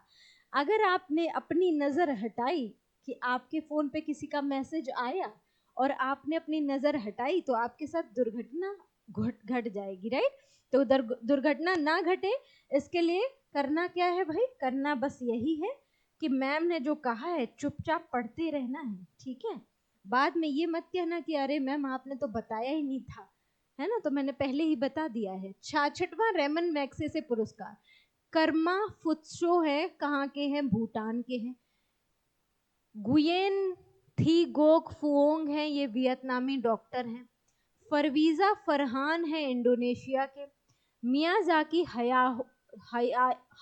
[SPEAKER 1] अगर आपने अपनी नजर हटाई कि आपके फोन पे किसी का मैसेज आया और आपने अपनी नजर हटाई तो आपके साथ दुर्घटना घट जाएगी, राइट। तो दुर्घटना ना घटे इसके लिए करना क्या है भाई, करना बस यही है कि मैम ने जो कहा है चुपचाप पढ़ते रहना है, ठीक है। बाद में ये मत कहना कि अरे मैम आपने तो बताया ही नहीं था, है ना, तो मैंने पहले ही बता दिया है। 66वां रेमन मैग्सेसे पुरस्कार, कर्मा फुत्सो है, कहाँ के हैं, भूटान के हैं। गुयेन थी गोक फुओंग है, ये वियतनामी डॉक्टर हैं। फरवीजा फरहान है, इंडोनेशिया के। मियाजाकी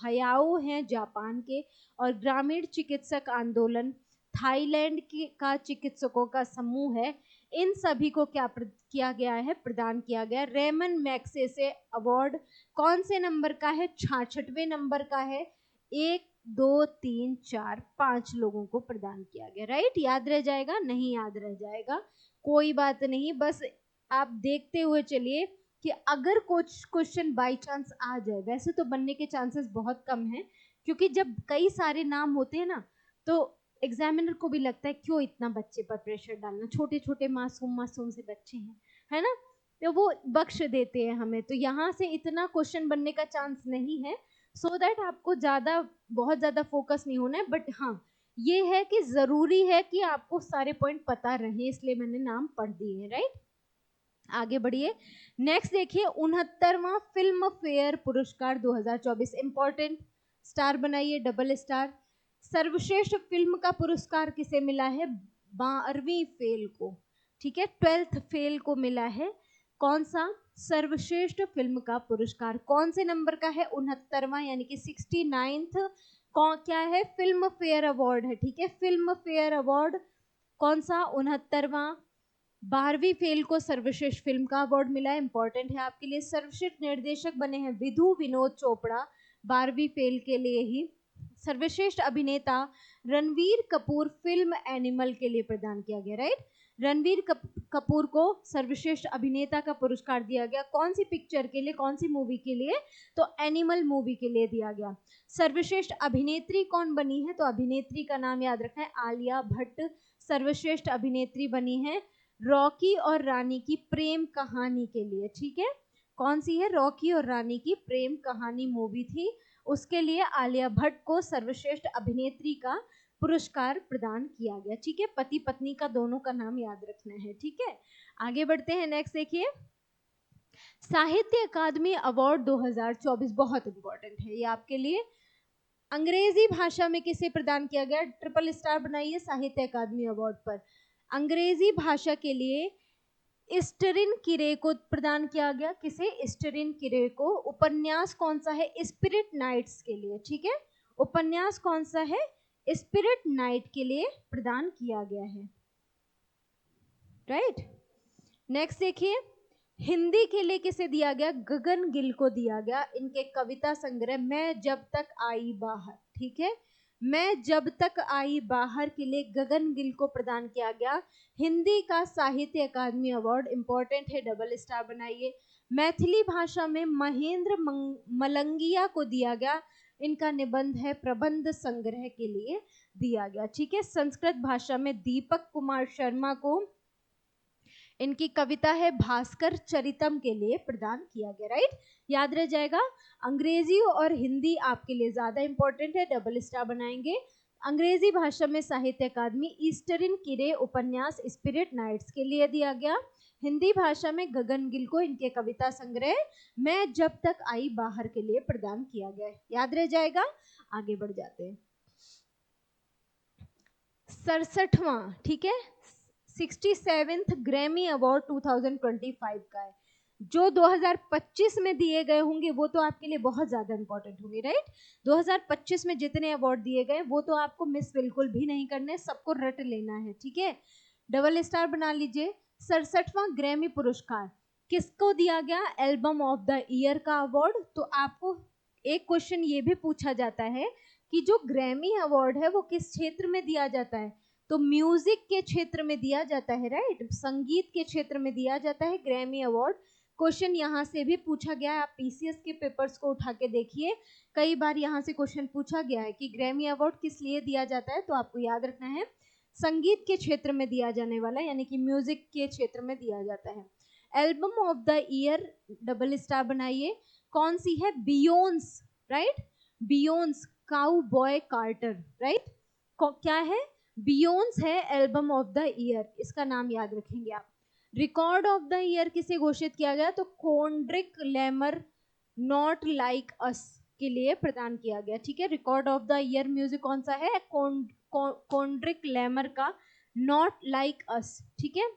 [SPEAKER 1] हयाओ हैं, जापान के। और ग्रामीण चिकित्सक आंदोलन थाईलैंड का चिकित्सकों का समूह है। इन सभी को क्या किया गया है, प्रदान किया गया रेमन मैग्सेसे अवार्ड, कौन से नंबर का है, 66वें नंबर का है। 1 2 3 4 5 लोगों को प्रदान किया गया, राइट। याद रह जाएगा, नहीं याद रह जाएगा कोई बात नहीं, बस आप देखते हुए चलिए कि अगर कुछ क्वेश्चन बाय चांस आ जाए, वैसे तो बनने के चांसेस बहुत कम हैं, क्योंकि जब कई सारे नाम होते हैं ना तो एग्जामिनर को भी लगता है क्यों इतना बच्चे पर प्रेशर डालना, छोटे छोटे मासूम मासूम से बच्चे हैं, है ना, तो वो बख्श देते हैं हमें। तो यहाँ से इतना क्वेश्चन बनने का चांस नहीं है, सो दैट आपको बहुत ज़्यादा फोकस नहीं होना है। बट हाँ ये है कि ज़रूरी है कि आपको सारे पॉइंट पता रहे, इसलिए मैंने नाम पढ़ दिए हैं, राइट। आगे बढ़िए, नेक्स्ट देखिए 69वां फिल्म फेयर पुरस्कार 2024, इंपॉर्टेंट, स्टार बनाइए, डबल स्टार। सर्वश्रेष्ठ फिल्म का पुरस्कार किसे मिला है, 12वीं फेल को, ठीक है, 12th फेल को मिला है। कौन सा, सर्वश्रेष्ठ फिल्म का पुरस्कार कौन से नंबर का है, 69वां, यानी कि 69th कौन क्या है, फिल्म फेयर अवार्ड है, ठीक है, फिल्म फेयर अवार्ड कौन सा, 69वां, 12वीं फेल को सर्वश्रेष्ठ फिल्म का अवार्ड मिला है, इंपॉर्टेंट है आपके लिए। सर्वश्रेष्ठ निर्देशक बने हैं विधु विनोद चोपड़ा, 12वीं फेल के लिए ही। सर्वश्रेष्ठ अभिनेता रणवीर कपूर फिल्म एनिमल के लिए प्रदान किया गया, राइट। रणवीर कपूर को सर्वश्रेष्ठ अभिनेता का पुरस्कार दिया गया, कौन सी पिक्चर के लिए, कौन सी मूवी के लिए, तो एनिमल मूवी के लिए दिया गया। सर्वश्रेष्ठ अभिनेत्री कौन बनी है, तो अभिनेत्री का नाम याद रखना है आलिया भट्ट सर्वश्रेष्ठ अभिनेत्री बनी है रॉकी और रानी की प्रेम कहानी के लिए, ठीक है। कौन सी है, रॉकी और रानी की प्रेम कहानी मूवी थी, उसके लिए आलिया भट्ट को सर्वश्रेष्ठ अभिनेत्री का पुरस्कार प्रदान किया गया, ठीक है। पति पत्नी का दोनों का नाम याद रखना है, ठीक है। आगे बढ़ते हैं, नेक्स्ट देखिए। साहित्य अकादमी अवार्ड 2024 बहुत इंपॉर्टेंट है ये आपके लिए। अंग्रेजी भाषा में किसे प्रदान किया गया, ट्रिपल स्टार बनाइए साहित्य अकादमी अवार्ड पर। अंग्रेजी भाषा के लिए इस्टरिन किरे को प्रदान किया गया, किसे, इस्टरिन किरे को। उपन्यास कौन सा है, स्पिरिट नाइट्स के लिए, ठीक है। उपन्यास कौन सा है, स्पिरिट नाइट के लिए प्रदान किया गया है, राइट। नेक्स्ट देखिए, हिंदी के लिए किसे दिया गया, गगन गिल को दिया गया, इनके कविता संग्रह मैं जब तक आई बाहर, ठीक है। मैं जब तक आई बाहर के लिए गगन गिल को प्रदान किया गया। हिंदी का साहित्य अकादमी अवार्ड इंपॉर्टेंट है, डबल स्टार बनाइए। मैथिली भाषा में महेंद्र मलंगिया को दिया गया, इनका निबंध है प्रबंध संग्रह के लिए दिया गया, ठीक है। संस्कृत भाषा में दीपक कुमार शर्मा को इनकी कविता है भास्कर चरितम के लिए प्रदान किया गया, राइट। याद रह जाएगा, अंग्रेजी और हिंदी आपके लिए ज्यादा इंपॉर्टेंट है, डबल स्टार बनाएंगे। अंग्रेजी भाषा में साहित्य अकादमी ईस्टरिन किरे उपन्यास स्पिरिट नाइट्स के लिए दिया गया। हिंदी भाषा में गगन गिल को इनके कविता संग्रह मैं जब तक आई बाहर के लिए प्रदान किया गया, याद रह जाएगा। आगे बढ़ जाते हैं, 67वां, ठीक है, 67th ग्रैमी अवार्ड 2025 का है। जो 2025 में दिए गए होंगे वो तो आपके लिए बहुत ज्यादा इंपॉर्टेंट होंगे, राइट। 2025 में जितने अवार्ड दिए गए वो तो आपको मिस बिल्कुल भी नहीं करने, सबको रट लेना है, ठीक है। डबल स्टार बना लीजिए। 67वां ग्रैमी पुरस्कार किसको दिया गया, एल्बम ऑफ द ईयर का अवार्ड। तो आपको एक क्वेश्चन ये भी पूछा जाता है कि जो ग्रैमी अवार्ड है वो किस क्षेत्र में दिया जाता है, तो म्यूजिक के क्षेत्र में दिया जाता है, राइट। संगीत के क्षेत्र में दिया जाता है ग्रैमी अवार्ड। क्वेश्चन यहाँ से भी पूछा गया है, आप पीसीएस के पेपर्स को उठा के देखिए, कई बार यहाँ से क्वेश्चन पूछा गया है कि ग्रैमी अवार्ड किस लिए दिया जाता है, तो आपको याद रखना है संगीत के क्षेत्र में दिया जाने वाला, यानी कि म्यूजिक के क्षेत्र में दिया जाता है। Album of the year double star बनाइए, कौन सी है, Beyonce, right. Beyonce cowboy Carter, right. क्या है, बियोन्स है एल्बम ऑफ द ईयर, इसका नाम याद रखेंगे आप। रिकॉर्ड ऑफ द ईयर किसे घोषित किया गया, तो कोंड्रिक लैमर नॉट लाइक अस के लिए प्रदान किया गया, ठीक है। Record of the year music कौन सा है, कोंड्रिक लैमर का नॉट लाइक अस, ठीक है।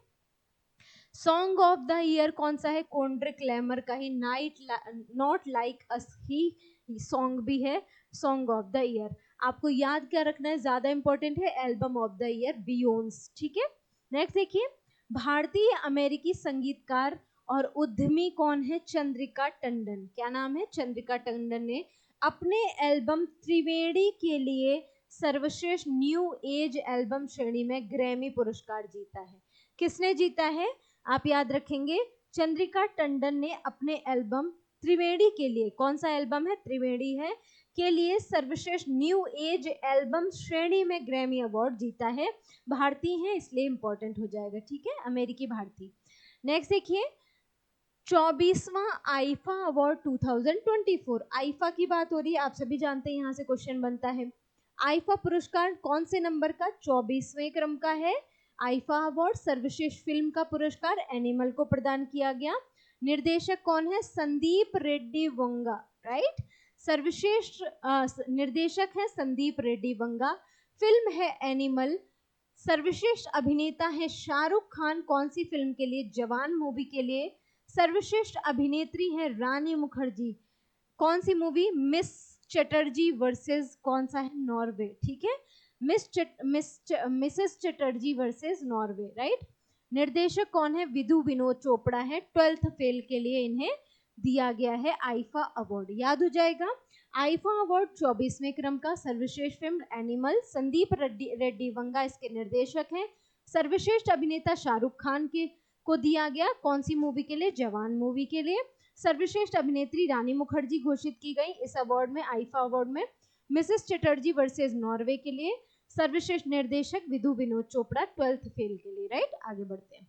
[SPEAKER 1] सॉन्ग ऑफ द ईयर कौन सा है, कोंड्रिक लैमर का ही नॉट लाइक अस ही सॉन्ग भी है सॉन्ग ऑफ द ईयर। आपको याद क्या रखना है, ज्यादा इंपॉर्टेंट है album of the year Beyond, ठीक है। नेक्स्ट देखिए, भारतीय अमेरिकी संगीतकार और उद्यमी कौन है, चंद्रिका टंडन। क्या नाम है, चंद्रिका टंडन ने अपने एल्बम त्रिवेणी के लिए सर्वश्रेष्ठ न्यू एज एल्बम श्रेणी में ग्रैमी पुरस्कार जीता है। किसने जीता है, आप याद रखेंगे, चंद्रिका टंडन ने अपने एल्बम त्रिवेणी के लिए, कौन सा एल्बम है, त्रिवेणी है, के लिए सर्वश्रेष्ठ न्यू एज एल्बम श्रेणी में ग्रैमी अवार्ड जीता है। भारतीय है इसलिए इंपॉर्टेंट हो जाएगा, ठीक है, अमेरिकी भारतीय। नेक्स्ट देखिए, 24वां आईफा अवार्ड 2024, आईफा की बात हो रही है, आप सभी जानते हैं, यहाँ से क्वेश्चन बनता है। आईफा पुरस्कार कौन से नंबर का, 24वें क्रम का है। आईफा अवार्ड सर्वश्रेष्ठ फिल्म का पुरस्कार एनिमल को प्रदान किया गया। निर्देशक कौन है, संदीप रेड्डी वंगा, राइट। सर्वश्रेष्ठ निर्देशक है संदीप रेड्डी वंगा। फिल्म है एनिमल। सर्वश्रेष्ठ अभिनेता है शाहरुख खान, कौन सी फिल्म के लिए, जवान मूवी के लिए। सर्वश्रेष्ठ अभिनेत्री है रानी मुखर्जी, कौन सी मूवी, मिस चटर्जी वर्सेस कौन सा है, नॉर्वे, ठीक है, Mrs Chatterjee versus Norway, right. निर्देशक कौन है? विधु विनोद चोपड़ा है। 12th फेल के लिए इन्हें दिया गया है आईफा अवार्ड, याद हो जाएगा। आईफा अवार्ड 24वें क्रम का। सर्वश्रेष्ठ फिल्म एनिमल, संदीप रेड्डी वंगा इसके निर्देशक हैं। सर्वश्रेष्ठ अभिनेता शाहरुख खान को दिया गया, कौन सी मूवी के लिए? जवान मूवी के लिए। सर्वश्रेष्ठ अभिनेत्री रानी मुखर्जी घोषित की गई इस अवार्ड में, आईफा अवार्ड में, मिसेस चटर्जी वर्सेस नॉर्वे के लिए। सर्वश्रेष्ठ निर्देशक विधु विनोद चोपड़ा 12th फेल के लिए, राइट। आगे बढ़ते हैं।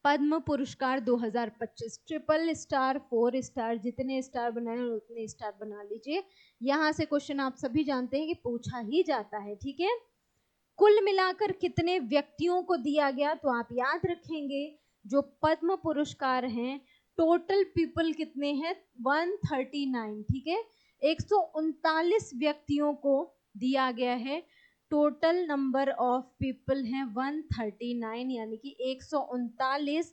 [SPEAKER 1] पद्म पुरस्कार 2025, 3 स्टार 4 स्टार, जितने स्टार बनाए उतने स्टार बना लीजिए। यहां से क्वेश्चन आप सभी जानते हैं कि पूछा ही जाता है, ठीक है। कुल मिलाकर कितने व्यक्तियों को दिया गया? तो आप याद रखेंगे जो पद्म पुरस्कार हैं, टोटल पीपल कितने हैं? 139, ठीक है। 139 व्यक्तियों को दिया गया है। टोटल नंबर ऑफ पीपल हैं 139, यानी कि 139,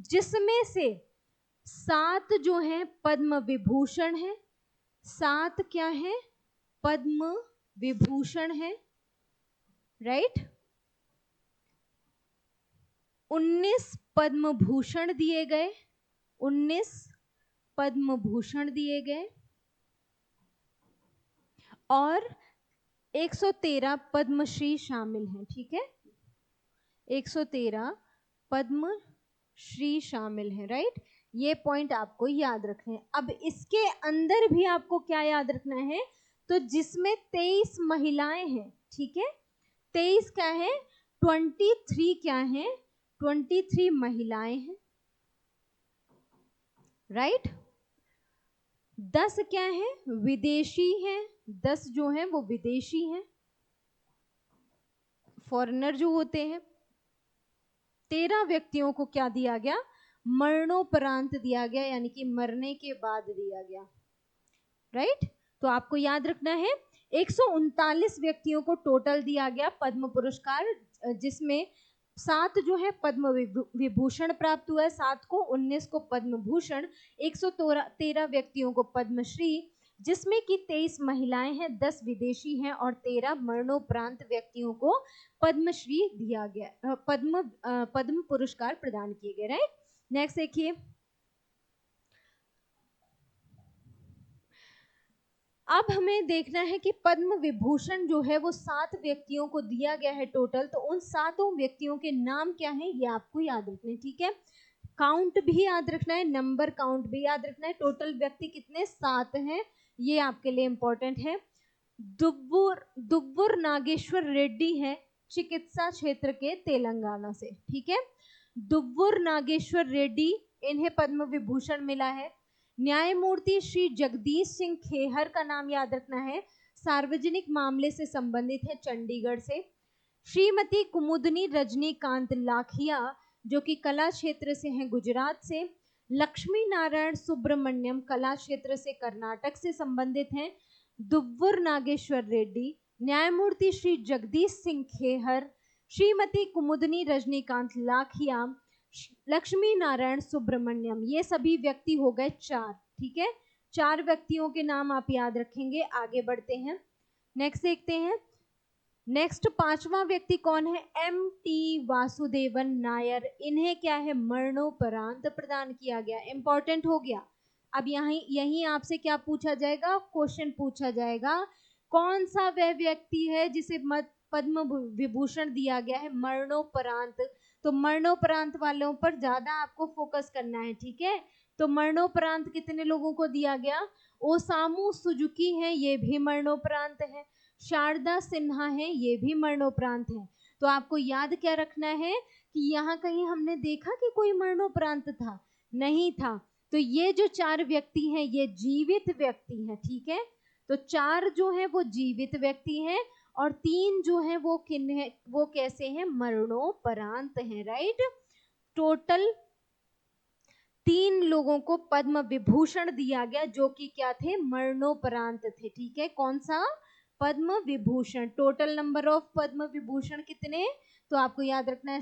[SPEAKER 1] जिसमें से 7 जो हैं पद्म विभूषण है, 7 क्या है? पद्म विभूषण है, राइट। 19 पद्म भूषण दिए गए, 19 पद्म भूषण दिए गए, और 113 पद्मश्री शामिल हैं, ठीक है। 113 पद्मश्री शामिल हैं, राइट। ये पॉइंट आपको याद रखने हैं। अब इसके अंदर भी आपको क्या याद रखना है? तो जिसमें 23 महिलाएं हैं, ठीक है। 23 क्या है? 23 क्या है? 23 महिलाएं हैं, राइट। 10 क्या है? विदेशी हैं, 10 जो हैं वो विदेशी हैं, फॉरेनर जो होते हैं। 13 व्यक्तियों को क्या दिया गया? मरणोपरांत दिया गया, यानी कि मरने के बाद दिया गया, राइट। तो आपको याद रखना है 139 व्यक्तियों को टोटल दिया गया पद्म पुरस्कार, जिसमें 7 जो है पद्म विभूषण प्राप्त हुआ है, 7 को, 19 को पद्म भूषण, 113 व्यक्तियों को पद्मश्री, जिसमें कि 23 महिलाएं हैं, 10 विदेशी हैं और 13 मरणोपरांत व्यक्तियों को पद्मश्री दिया गया, पद्म पुरस्कार प्रदान किए गए, राइट। नेक्स्ट देखिए, अब हमें देखना है कि पद्म विभूषण जो है वो 7 व्यक्तियों को दिया गया है टोटल, तो उन 7 व्यक्तियों के नाम क्या हैं ये आपको याद रखना है, ठीक है। काउंट भी याद रखना है, नंबर काउंट भी याद रखना है। टोटल व्यक्ति कितने? 7 हैं, ये आपके लिए इंपॉर्टेंट है। दुव्वुर नागेश्वर रेड्डी है, चिकित्सा क्षेत्र के, तेलंगाना से, ठीक है। दुव्वुर नागेश्वर रेड्डी, इन्हें पद्म विभूषण मिला है। न्यायमूर्ति श्री जगदीश सिंह खेहर का नाम याद रखना है, सार्वजनिक मामले से संबंधित है, चंडीगढ़ से। श्रीमती कुमुदनी रजनीकांत लाखिया जो कि कला क्षेत्र से हैं, गुजरात से। लक्ष्मी नारायण सुब्रमण्यम कला क्षेत्र से, कर्नाटक से संबंधित हैं। दुव्वुर नागेश्वर रेड्डी, न्यायमूर्ति श्री जगदीश सिंह खेहर, श्रीमती कुमुदनी रजनीकांत लाखिया, लक्ष्मी नारायण सुब्रमण्यम, ये सभी व्यक्ति हो गए 4, ठीक है। 4 व्यक्तियों के नाम आप याद रखेंगे। आगे बढ़ते हैं, नेक्स्ट देखते हैं। नेक्स्ट 5वां व्यक्ति कौन है? M.T. वासुदेवन नायर, इन्हें क्या है? मरणोपरांत प्रदान किया गया, इंपॉर्टेंट हो गया। अब यहीं आपसे क्या पूछा जाएगा? क्वेश्चन पूछा जाएगा, कौन सा वह व्यक्ति है जिसे पद्म विभूषण दिया गया है मरणोपरांत। तो मरणोपरांत वालों पर ज्यादा आपको फोकस करना है, ठीक है। तो मरणोपरांत कितने लोगों को दिया गया? ओसामू सुजुकी है, ये भी मरणोपरांत है। शारदा सिन्हा है, ये भी मरणोपरांत है। तो आपको याद क्या रखना है कि यहाँ कहीं हमने देखा कि कोई मरणोपरांत था? नहीं था। तो ये जो 4 व्यक्ति हैं ये जीवित व्यक्ति हैं, ठीक है। तो 4 जो है वो जीवित व्यक्ति हैं और 3 जो है वो किन है, वो कैसे हैं? मरणोपरांत हैं, राइट। टोटल 3 लोगों को पद्म विभूषण दिया गया जो कि क्या थे? मरणोपरांत थे, ठीक है। कौन सा? Padma Vibhushan. Total number of Padma Vibhushan कितने? तो आपको याद रखना है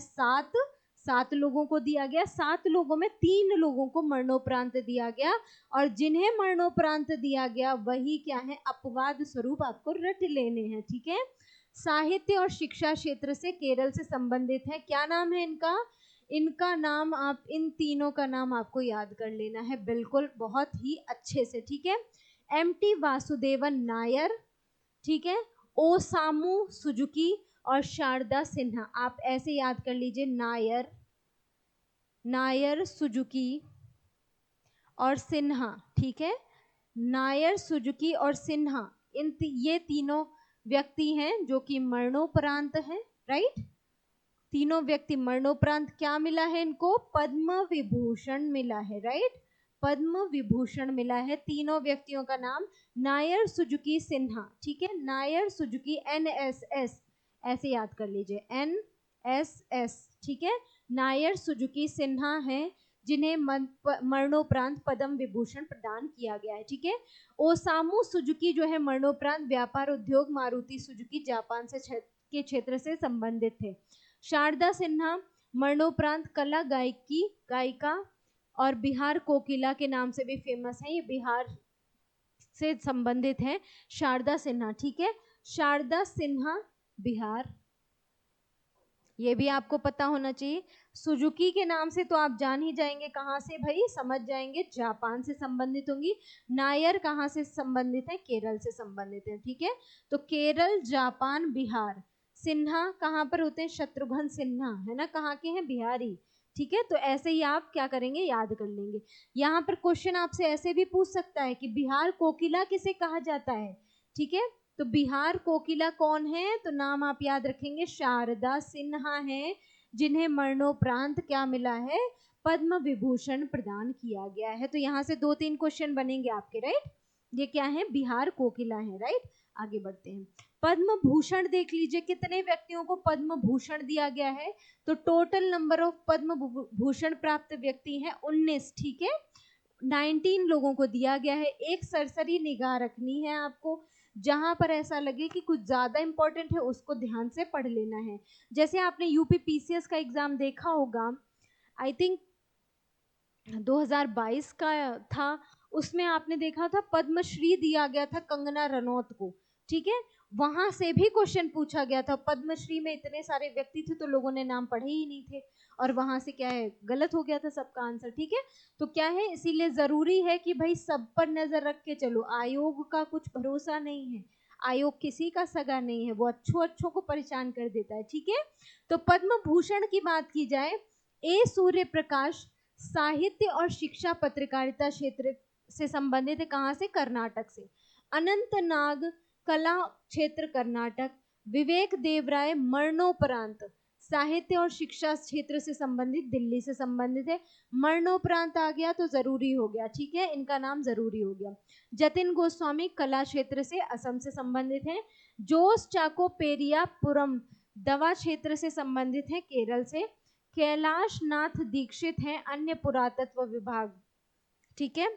[SPEAKER 1] 7 लोगों को दिया गया। 7 लोगों में 3 लोगों को मरणोपरांत दिया गया और जिन्हें मरणोपरांत दिया गया वही क्या है? अपवाद स्वरूप आपको रट लेने हैं, ठीक है। साहित्य और शिक्षा क्षेत्र से केरल से संबंधित है। क्या नाम है इनका? इनका नाम, आप इन तीनों का नाम आपको याद कर लेना है बिल्कुल बहुत ही अच्छे से, ठीक है। एमटी वासुदेवन नायर, ठीक है, ओसामू सुजुकी और शारदा सिन्हा। आप ऐसे याद कर लीजिए, नायर, नायर, सुजुकी और सिन्हा, ठीक है। नायर, सुजुकी और सिन्हा, ये तीनों व्यक्ति हैं जो कि मरणोपरांत हैं, राइट। तीनों व्यक्ति मरणोपरांत क्या मिला है इनको? पद्म विभूषण मिला है, राइट। पद्म विभूषण मिला है। तीनों व्यक्तियों का नाम नायर, सुजुकी, सिन्हा, ठीक है। नायर, सुजुकी, NSS ऐसे याद कर लीजिए, NSS, ठीक है। नायर, सुजुकी, सिन्हा हैं जिन्हें मरणोपरांत पद्म विभूषण प्रदान किया गया है, ठीक है। ओसामू सुजुकी जो है मरणोपरांत व्यापार उद्योग मारुति सुजुकी जापान से के क्षेत्र से संबंधित थे। शारदा सिन्हा मरणोपरांत कला गायिका और बिहार कोकिला के नाम से भी फेमस है। ये बिहार से संबंधित है शारदा सिन्हा, ठीक है। शारदा सिन्हा बिहार, ये भी आपको पता होना चाहिए। सुजुकी के नाम से तो आप जान ही जाएंगे कहाँ से भाई, समझ जाएंगे, जापान से संबंधित होंगी। नायर कहाँ से संबंधित है? केरल से संबंधित है, ठीक है। तो केरल, जापान, बिहार। सिन्हा कहाँ पर होते हैं? शत्रुघ्न सिन्हा, है ना, कहाँ के हैं? बिहारी, ठीक है। तो ऐसे ही आप क्या करेंगे? याद कर लेंगे। यहाँ पर क्वेश्चन आपसे ऐसे भी पूछ सकता है कि बिहार कोकिला किसे कहा जाता है, ठीक है। तो बिहार कोकिला कौन है? तो नाम आप याद रखेंगे, शारदा सिन्हा है जिन्हें मरणोपरांत क्या मिला है? पद्म विभूषण प्रदान किया गया है। तो यहाँ से 2-3 क्वेश्चन बनेंगे आपके, राइट। ये क्या है? बिहार कोकिला है, राइट। आगे बढ़ते हैं। पद्म भूषण देख लीजिए, कितने व्यक्तियों को पद्म भूषण दिया गया है? तो total number of Padma Bhushan प्राप्त व्यक्ति हैं 19, ठीक है। 19 लोगों को दिया गया है। एक सरसरी निगाह रखनी है आपको, जहां पर ऐसा लगे कि कुछ ज्यादा इंपॉर्टेंट है उसको ध्यान से पढ़ लेना है। जैसे आपने यूपी PCS का एग्जाम देखा होगा, आई थिंक 2022 का था, उसमें आपने देखा था पद्मश्री दिया गया था कंगना रनौत को, ठीक है। वहां से भी क्वेश्चन पूछा गया था। पद्मश्री में इतने सारे व्यक्ति थे तो लोगों ने नाम पढ़े ही नहीं थे, और वहां से क्या है, गलत हो गया था सबका आंसर, ठीक है। तो क्या है, इसीलिए जरूरी है कि भाई सब पर नजर रख के चलो। आयोग का कुछ भरोसा नहीं है, आयोग किसी का सगा नहीं है, वो अच्छों को परेशान कर देता है, ठीक है। तो पद्म भूषण की बात की जाए, ए सूर्य प्रकाश साहित्य और शिक्षा पत्रकारिता क्षेत्र से संबंधित है। कहाँ से? कर्नाटक से। अनंतनाग कला क्षेत्र कर्नाटक। विवेक देवराय मरणोपरांत साहित्य और शिक्षा क्षेत्र से संबंधित दिल्ली से संबंधित है। मरणोपरांत आ गया तो जरूरी हो गया, ठीक है, इनका नाम जरूरी हो गया। जतिन गोस्वामी कला क्षेत्र से असम से संबंधित है। जोस चाको पेरियापुरम दवा क्षेत्र से संबंधित है, केरल से। कैलाश नाथ दीक्षित हैं अन्य पुरातत्व विभाग, ठीक है,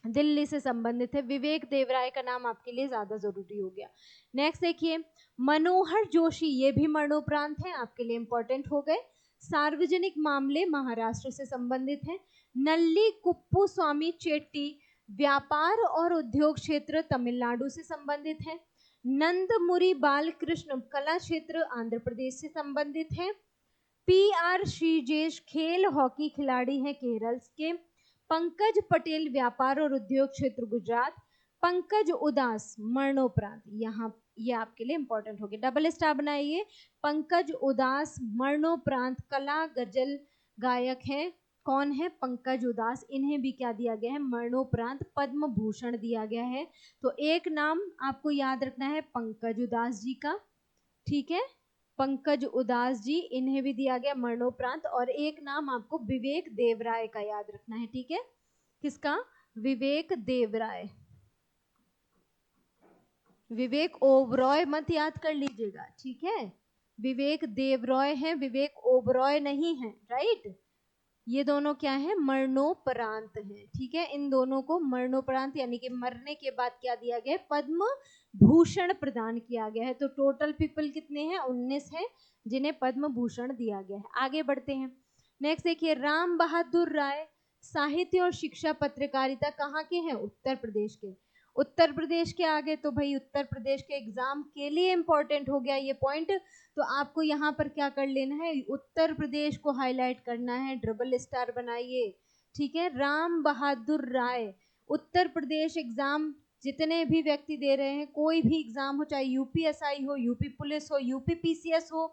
[SPEAKER 1] दिल्ली से संबंधित है। विवेक देवराय का नाम आपके लिए ज्यादा जरूरी हो गया। नेक्स्ट देखिए, मनोहर जोशी, ये भी मरणोपरांत है, आपके लिए इंपॉर्टेंट हो गए। सार्वजनिक मामले महाराष्ट्र से संबंधित है। नल्ली कुप्पू स्वामी चेट्टी व्यापार और उद्योग क्षेत्र तमिलनाडु से संबंधित है। नंदमुरी बालकृष्ण कला क्षेत्र आंध्र प्रदेश से संबंधित है। PR श्रीजेश खेल हॉकी खिलाड़ी हैं केरल के। पंकज पटेल व्यापार और उद्योग क्षेत्र गुजरात। पंकज उदास मरणोपरांत, यहाँ ये आपके लिए इंपॉर्टेंट हो गया, डबल स्टार बनाइए। पंकज उदास मरणोपरांत कला गजल गायक हैं। कौन है? पंकज उदास। इन्हें भी क्या दिया गया है? मरणोपरांत पद्म भूषण दिया गया है। तो एक नाम आपको याद रखना है पंकज उदास जी का, ठीक है, पंकज उदास जी, इन्हें भी दिया गया मरणोपरांत। और एक नाम आपको विवेक देवराय का याद रखना है, ठीक है। किसका? विवेक देवराय। विवेक ओबरॉय मत याद कर लीजिएगा, ठीक है। विवेक देवरॉय है, विवेक ओबरॉय नहीं है, राइट। ये दोनों क्या है? मरणोपरांत है, ठीक है। इन दोनों को मरणोपरांत यानी कि मरने के बाद क्या दिया गया? पद्म भूषण प्रदान किया गया है। तो टोटल पीपल कितने हैं? 19 है जिन्हें पद्म भूषण दिया गया है। आगे बढ़ते हैं। नेक्स्ट देखिए, राम बहादुर राय साहित्य और शिक्षा पत्रकारिता कहाँ के हैं? उत्तर प्रदेश के। उत्तर प्रदेश के आगे तो भाई उत्तर प्रदेश के एग्जाम के लिए इंपॉर्टेंट हो गया ये पॉइंट। तो आपको यहाँ पर क्या कर लेना है, उत्तर प्रदेश को हाईलाइट करना है, डबल स्टार बनाइए, ठीक है। राम बहादुर राय, उत्तर प्रदेश एग्जाम जितने भी व्यक्ति दे रहे हैं, कोई भी एग्जाम हो, चाहे यूपीएसआई हो, यूपी पुलिस हो, यूपी पीसीएस हो,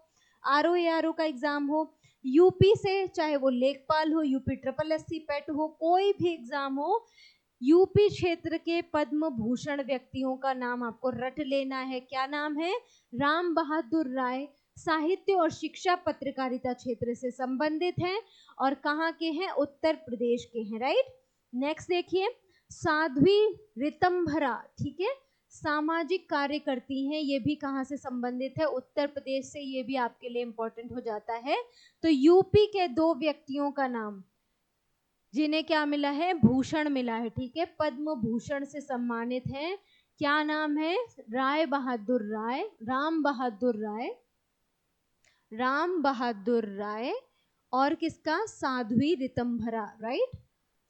[SPEAKER 1] आरओ का एग्जाम हो, यूपी से चाहे वो लेखपाल हो, यूपी ट्रिपल एससी पेट हो, कोई भी एग्जाम हो, यूपी क्षेत्र के पद्म भूषण व्यक्तियों का नाम आपको रट लेना है। क्या नाम है? राम बहादुर राय। साहित्य और शिक्षा पत्रकारिता क्षेत्र से संबंधित हैं और कहाँ के हैं? उत्तर प्रदेश के हैं, राइट। नेक्स्ट देखिए, साध्वी ऋतंभरा, ठीक है, सामाजिक कार्य करती हैं, ये भी कहाँ से संबंधित है? उत्तर प्रदेश से। ये भी आपके लिए इंपॉर्टेंट हो जाता है। तो यूपी के 2 व्यक्तियों का नाम जिन्हें क्या मिला है? भूषण मिला है, ठीक है, पद्म भूषण से सम्मानित हैं। क्या नाम है? राय बहादुर राय, राम बहादुर राय, राम बहादुर राय, और किसका? Sadhvi Ritambhara, right,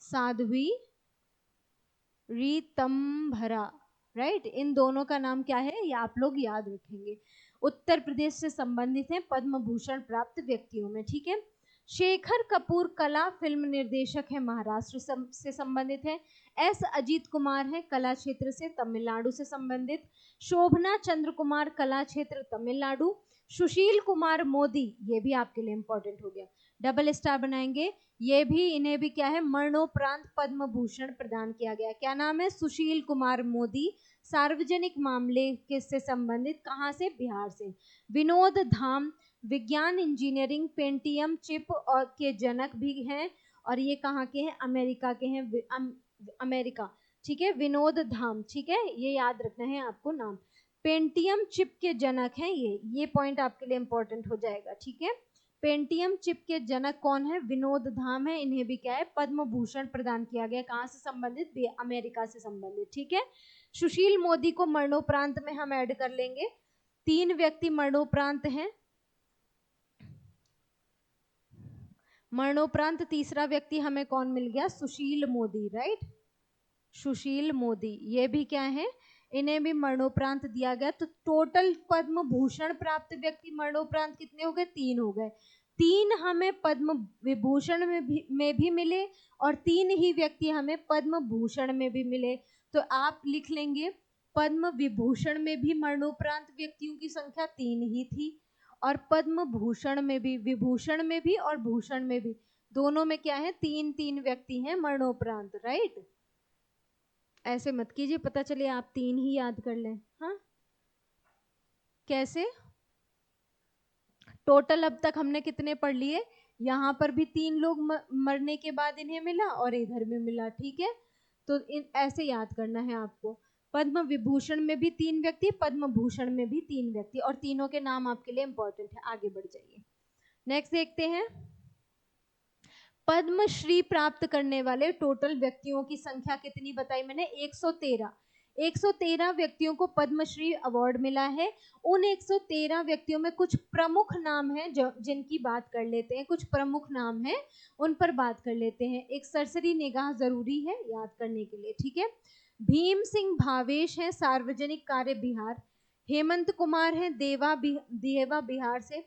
[SPEAKER 1] Sadhvi Ritambhara, right. इन दोनों का नाम क्या है? ये आप लोग याद रखेंगे। उत्तर प्रदेश से संबंधित हैं पद्म भूषण प्राप्त व्यक्तियों में, ठीक है। शेखर कपूर कला फिल्म निर्देशक है, महाराष्ट्र से संबंधित है। एस अजीत कुमार है, कला क्षेत्र से, तमिलनाडु से संबंधित। शोभना चंद्र कुमार, कला क्षेत्र, तमिलनाडु। सुशील कुमार मोदी, ये भी आपके लिए इंपॉर्टेंट हो गया, डबल स्टार बनाएंगे। ये भी, इन्हें भी क्या है? मरणोपरांत पद्म भूषण प्रदान किया गया। क्या नाम है? सुशील कुमार मोदी, सार्वजनिक मामले के से संबंधित, कहाँ से? बिहार से। विनोद धाम, विज्ञान इंजीनियरिंग पेंटियम चिप और के जनक भी हैं, और ये कहाँ के हैं? अमेरिका के हैं, अमेरिका, ठीक है। विनोद धाम, ठीक है, ये याद रखना है आपको नाम। पेंटियम चिप के जनक हैं ये पॉइंट आपके लिए इंपॉर्टेंट हो जाएगा, ठीक है। पेंटियम चिप के जनक कौन है? विनोद धाम है। इन्हें भी क्या है? पद्म भूषण प्रदान किया गया। कहाँ से संबंधित? अमेरिका से संबंधित, ठीक है। सुशील मोदी को मरणोपरांत में हम ऐड कर लेंगे। 3 व्यक्ति मरणोपरांत हैं। मरणोपरांत तीसरा व्यक्ति हमें कौन मिल गया? सुशील मोदी, राइट, सुशील मोदी। ये भी क्या है? इन्हें भी मरणोपरांत दिया गया। तो टोटल पद्म भूषण प्राप्त व्यक्ति मरणोपरांत कितने हो गए? 3 हो गए। 3 हमें पद्म विभूषण में भी मिले और 3 ही व्यक्ति हमें पद्म भूषण में भी मिले। तो आप लिख लेंगे पद्म विभूषण में भी मरणोपरांत व्यक्तियों की संख्या 3 ही थी, और पद्म भूषण में भी, विभूषण में भी और भूषण में भी, दोनों में क्या है? 3 व्यक्ति हैं मरणोपरांत, राइट। ऐसे मत कीजिए, पता चले आप 3 ही याद कर लें। हाँ, कैसे? टोटल अब तक हमने कितने पढ़ लिए? यहाँ पर भी 3 लोग मरने के बाद इन्हें मिला और इधर भी मिला, ठीक है। तो ऐसे याद करना है आपको। पद्म विभूषण में भी 3 व्यक्ति, पद्म भूषण में भी 3 व्यक्ति, और तीनों के नाम आपके लिए इंपॉर्टेंट है। आगे बढ़ जाइए, नेक्स्ट देखते हैं। पद्मश्री प्राप्त करने वाले टोटल व्यक्तियों की संख्या कितनी बताई मैंने? 113। 113 व्यक्तियों को पद्मश्री अवार्ड मिला है। उन 113 व्यक्तियों में कुछ प्रमुख नाम हैं जिनकी बात कर लेते हैं। कुछ प्रमुख नाम हैं, उन पर बात कर लेते हैं। एक सरसरी निगाह जरूरी है याद करने के लिए, ठीक है। भीम सिंह भावेश है, सार्वजनिक कार्य, बिहार। हेमंत कुमार है, देवा बिहार से।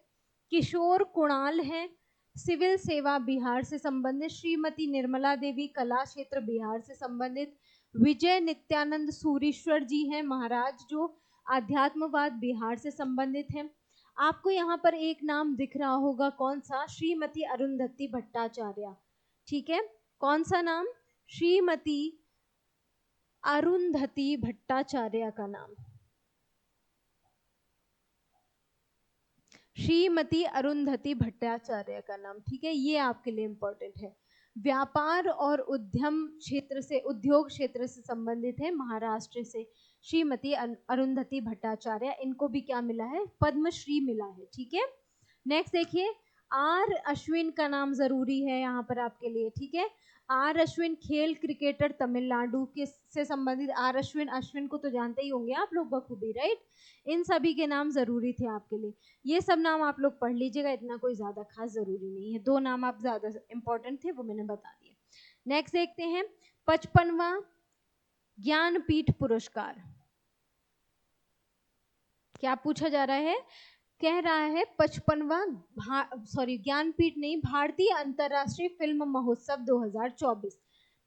[SPEAKER 1] किशोर कुणाल है, सिविल सेवा, बिहार से संबंधित। श्रीमती निर्मला देवी, कला क्षेत्र, बिहार से संबंधित। विजय नित्यानंद सूरीश्वर जी हैं, महाराज, जो आध्यात्मवाद, बिहार से संबंधित हैं। आपको यहाँ पर एक नाम दिख रहा होगा, कौन सा? श्रीमती अरुंधति भट्टाचार्य, ठीक है। कौन सा नाम? श्रीमती अरुंधति भट्टाचार्य का नाम, श्रीमती अरुंधति भट्टाचार्य का नाम, ठीक है। ये आपके लिए इंपॉर्टेंट है। व्यापार और उद्यम क्षेत्र से, उद्योग क्षेत्र से संबंधित है, महाराष्ट्र से। श्रीमती अरुंधति भट्टाचार्य, इनको भी क्या मिला है? पद्मश्री मिला है, ठीक है। नेक्स्ट देखिए, आर अश्विन का नाम जरूरी है यहाँ पर आपके लिए, ठीक है। आर अश्विन खेल क्रिकेटर, तमिलनाडु के से संबंधित। आर अश्विन, अश्विन को तो जानते ही होंगे आप लोग बखूबी, राइट। इन सभी के नाम जरूरी थे आपके लिए। ये सब नाम आप लोग पढ़ लीजिएगा, इतना कोई ज्यादा खास जरूरी नहीं है। 2 नाम आप ज्यादा इंपॉर्टेंट थे, वो मैंने बता दिए। नेक्स्ट देखते हैं, 55वां ज्ञानपीठ पुरस्कार। क्या पूछा जा रहा है? कह रहा है 55वां ज्ञानपीठ नहीं, भारतीय अंतर्राष्ट्रीय फिल्म महोत्सव 2024,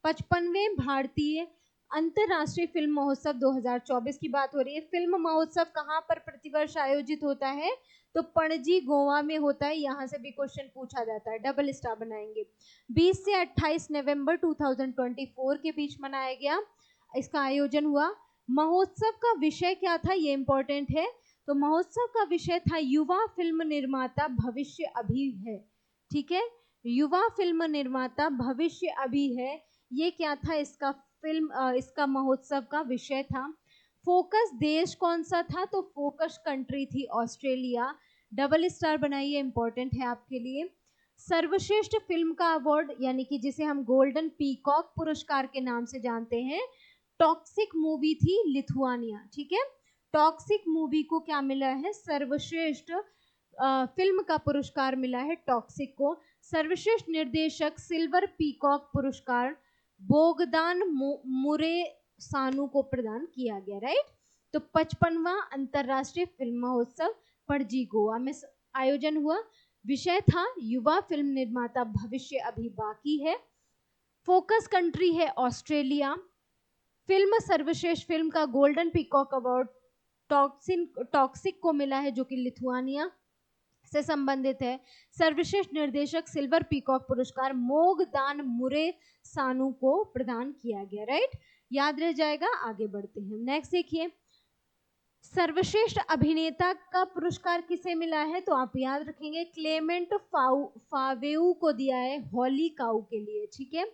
[SPEAKER 1] 55वें भारतीय अंतर्राष्ट्रीय फिल्म महोत्सव 2024 की बात हो रही है। फिल्म महोत्सव कहाँ पर प्रतिवर्ष आयोजित होता है? तो पणजी गोवा में होता है। यहाँ से भी क्वेश्चन पूछा जाता है, डबल स्टार बनाएंगे। 20 से 28 नवंबर 2024 के बीच मनाया गया, इसका आयोजन हुआ। महोत्सव का विषय क्या था, ये इंपॉर्टेंट है। तो महोत्सव का विषय था युवा फिल्म निर्माता भविष्य अभी है। ठीक है, युवा फिल्म निर्माता भविष्य अभी है, ये क्या था इसका इसका महोत्सव का विषय था। फोकस देश कौन सा था? तो फोकस कंट्री थी ऑस्ट्रेलिया। डबल स्टार बनाइए, इंपॉर्टेंट है आपके लिए। सर्वश्रेष्ठ फिल्म का अवार्ड, यानी कि जिसे हम गोल्डन पीकॉक पुरस्कार के नाम से जानते हैं, टॉक्सिक मूवी थी लिथुआनिया। ठीक है, टॉक्सिक मूवी को क्या मिला है? सर्वश्रेष्ठ फिल्म का पुरस्कार मिला है टॉक्सिक को। सर्वश्रेष्ठ निर्देशक सिल्वर पीकॉक पुरस्कार बोगदान मुरेसानु को प्रदान किया गया। राइट, तो 55वां अंतरराष्ट्रीय फिल्म महोत्सव पणजी गोवा में आयोजन हुआ। विषय था युवा फिल्म निर्माता भविष्य अभी बाकी है। फोकस कंट्री है ऑस्ट्रेलिया। फिल्म सर्वश्रेष्ठ फिल्म का गोल्डन पीकॉक अवार्ड टॉक्सिक को मिला है, जो कि लिथुआनिया से संबंधित है। सर्वश्रेष्ठ निर्देशक सिल्वर पीकॉक पुरस्कार मोगदान मुरेसानु को प्रदान किया गया। राइट, याद रह जाएगा। आगे बढ़ते हैं, नेक्स्ट देखिए। सर्वश्रेष्ठ अभिनेता का पुरस्कार किसे मिला है? तो आप याद रखेंगे क्लेमेंट फावेउ को दिया है हॉली काउ के लिए। ठीक है,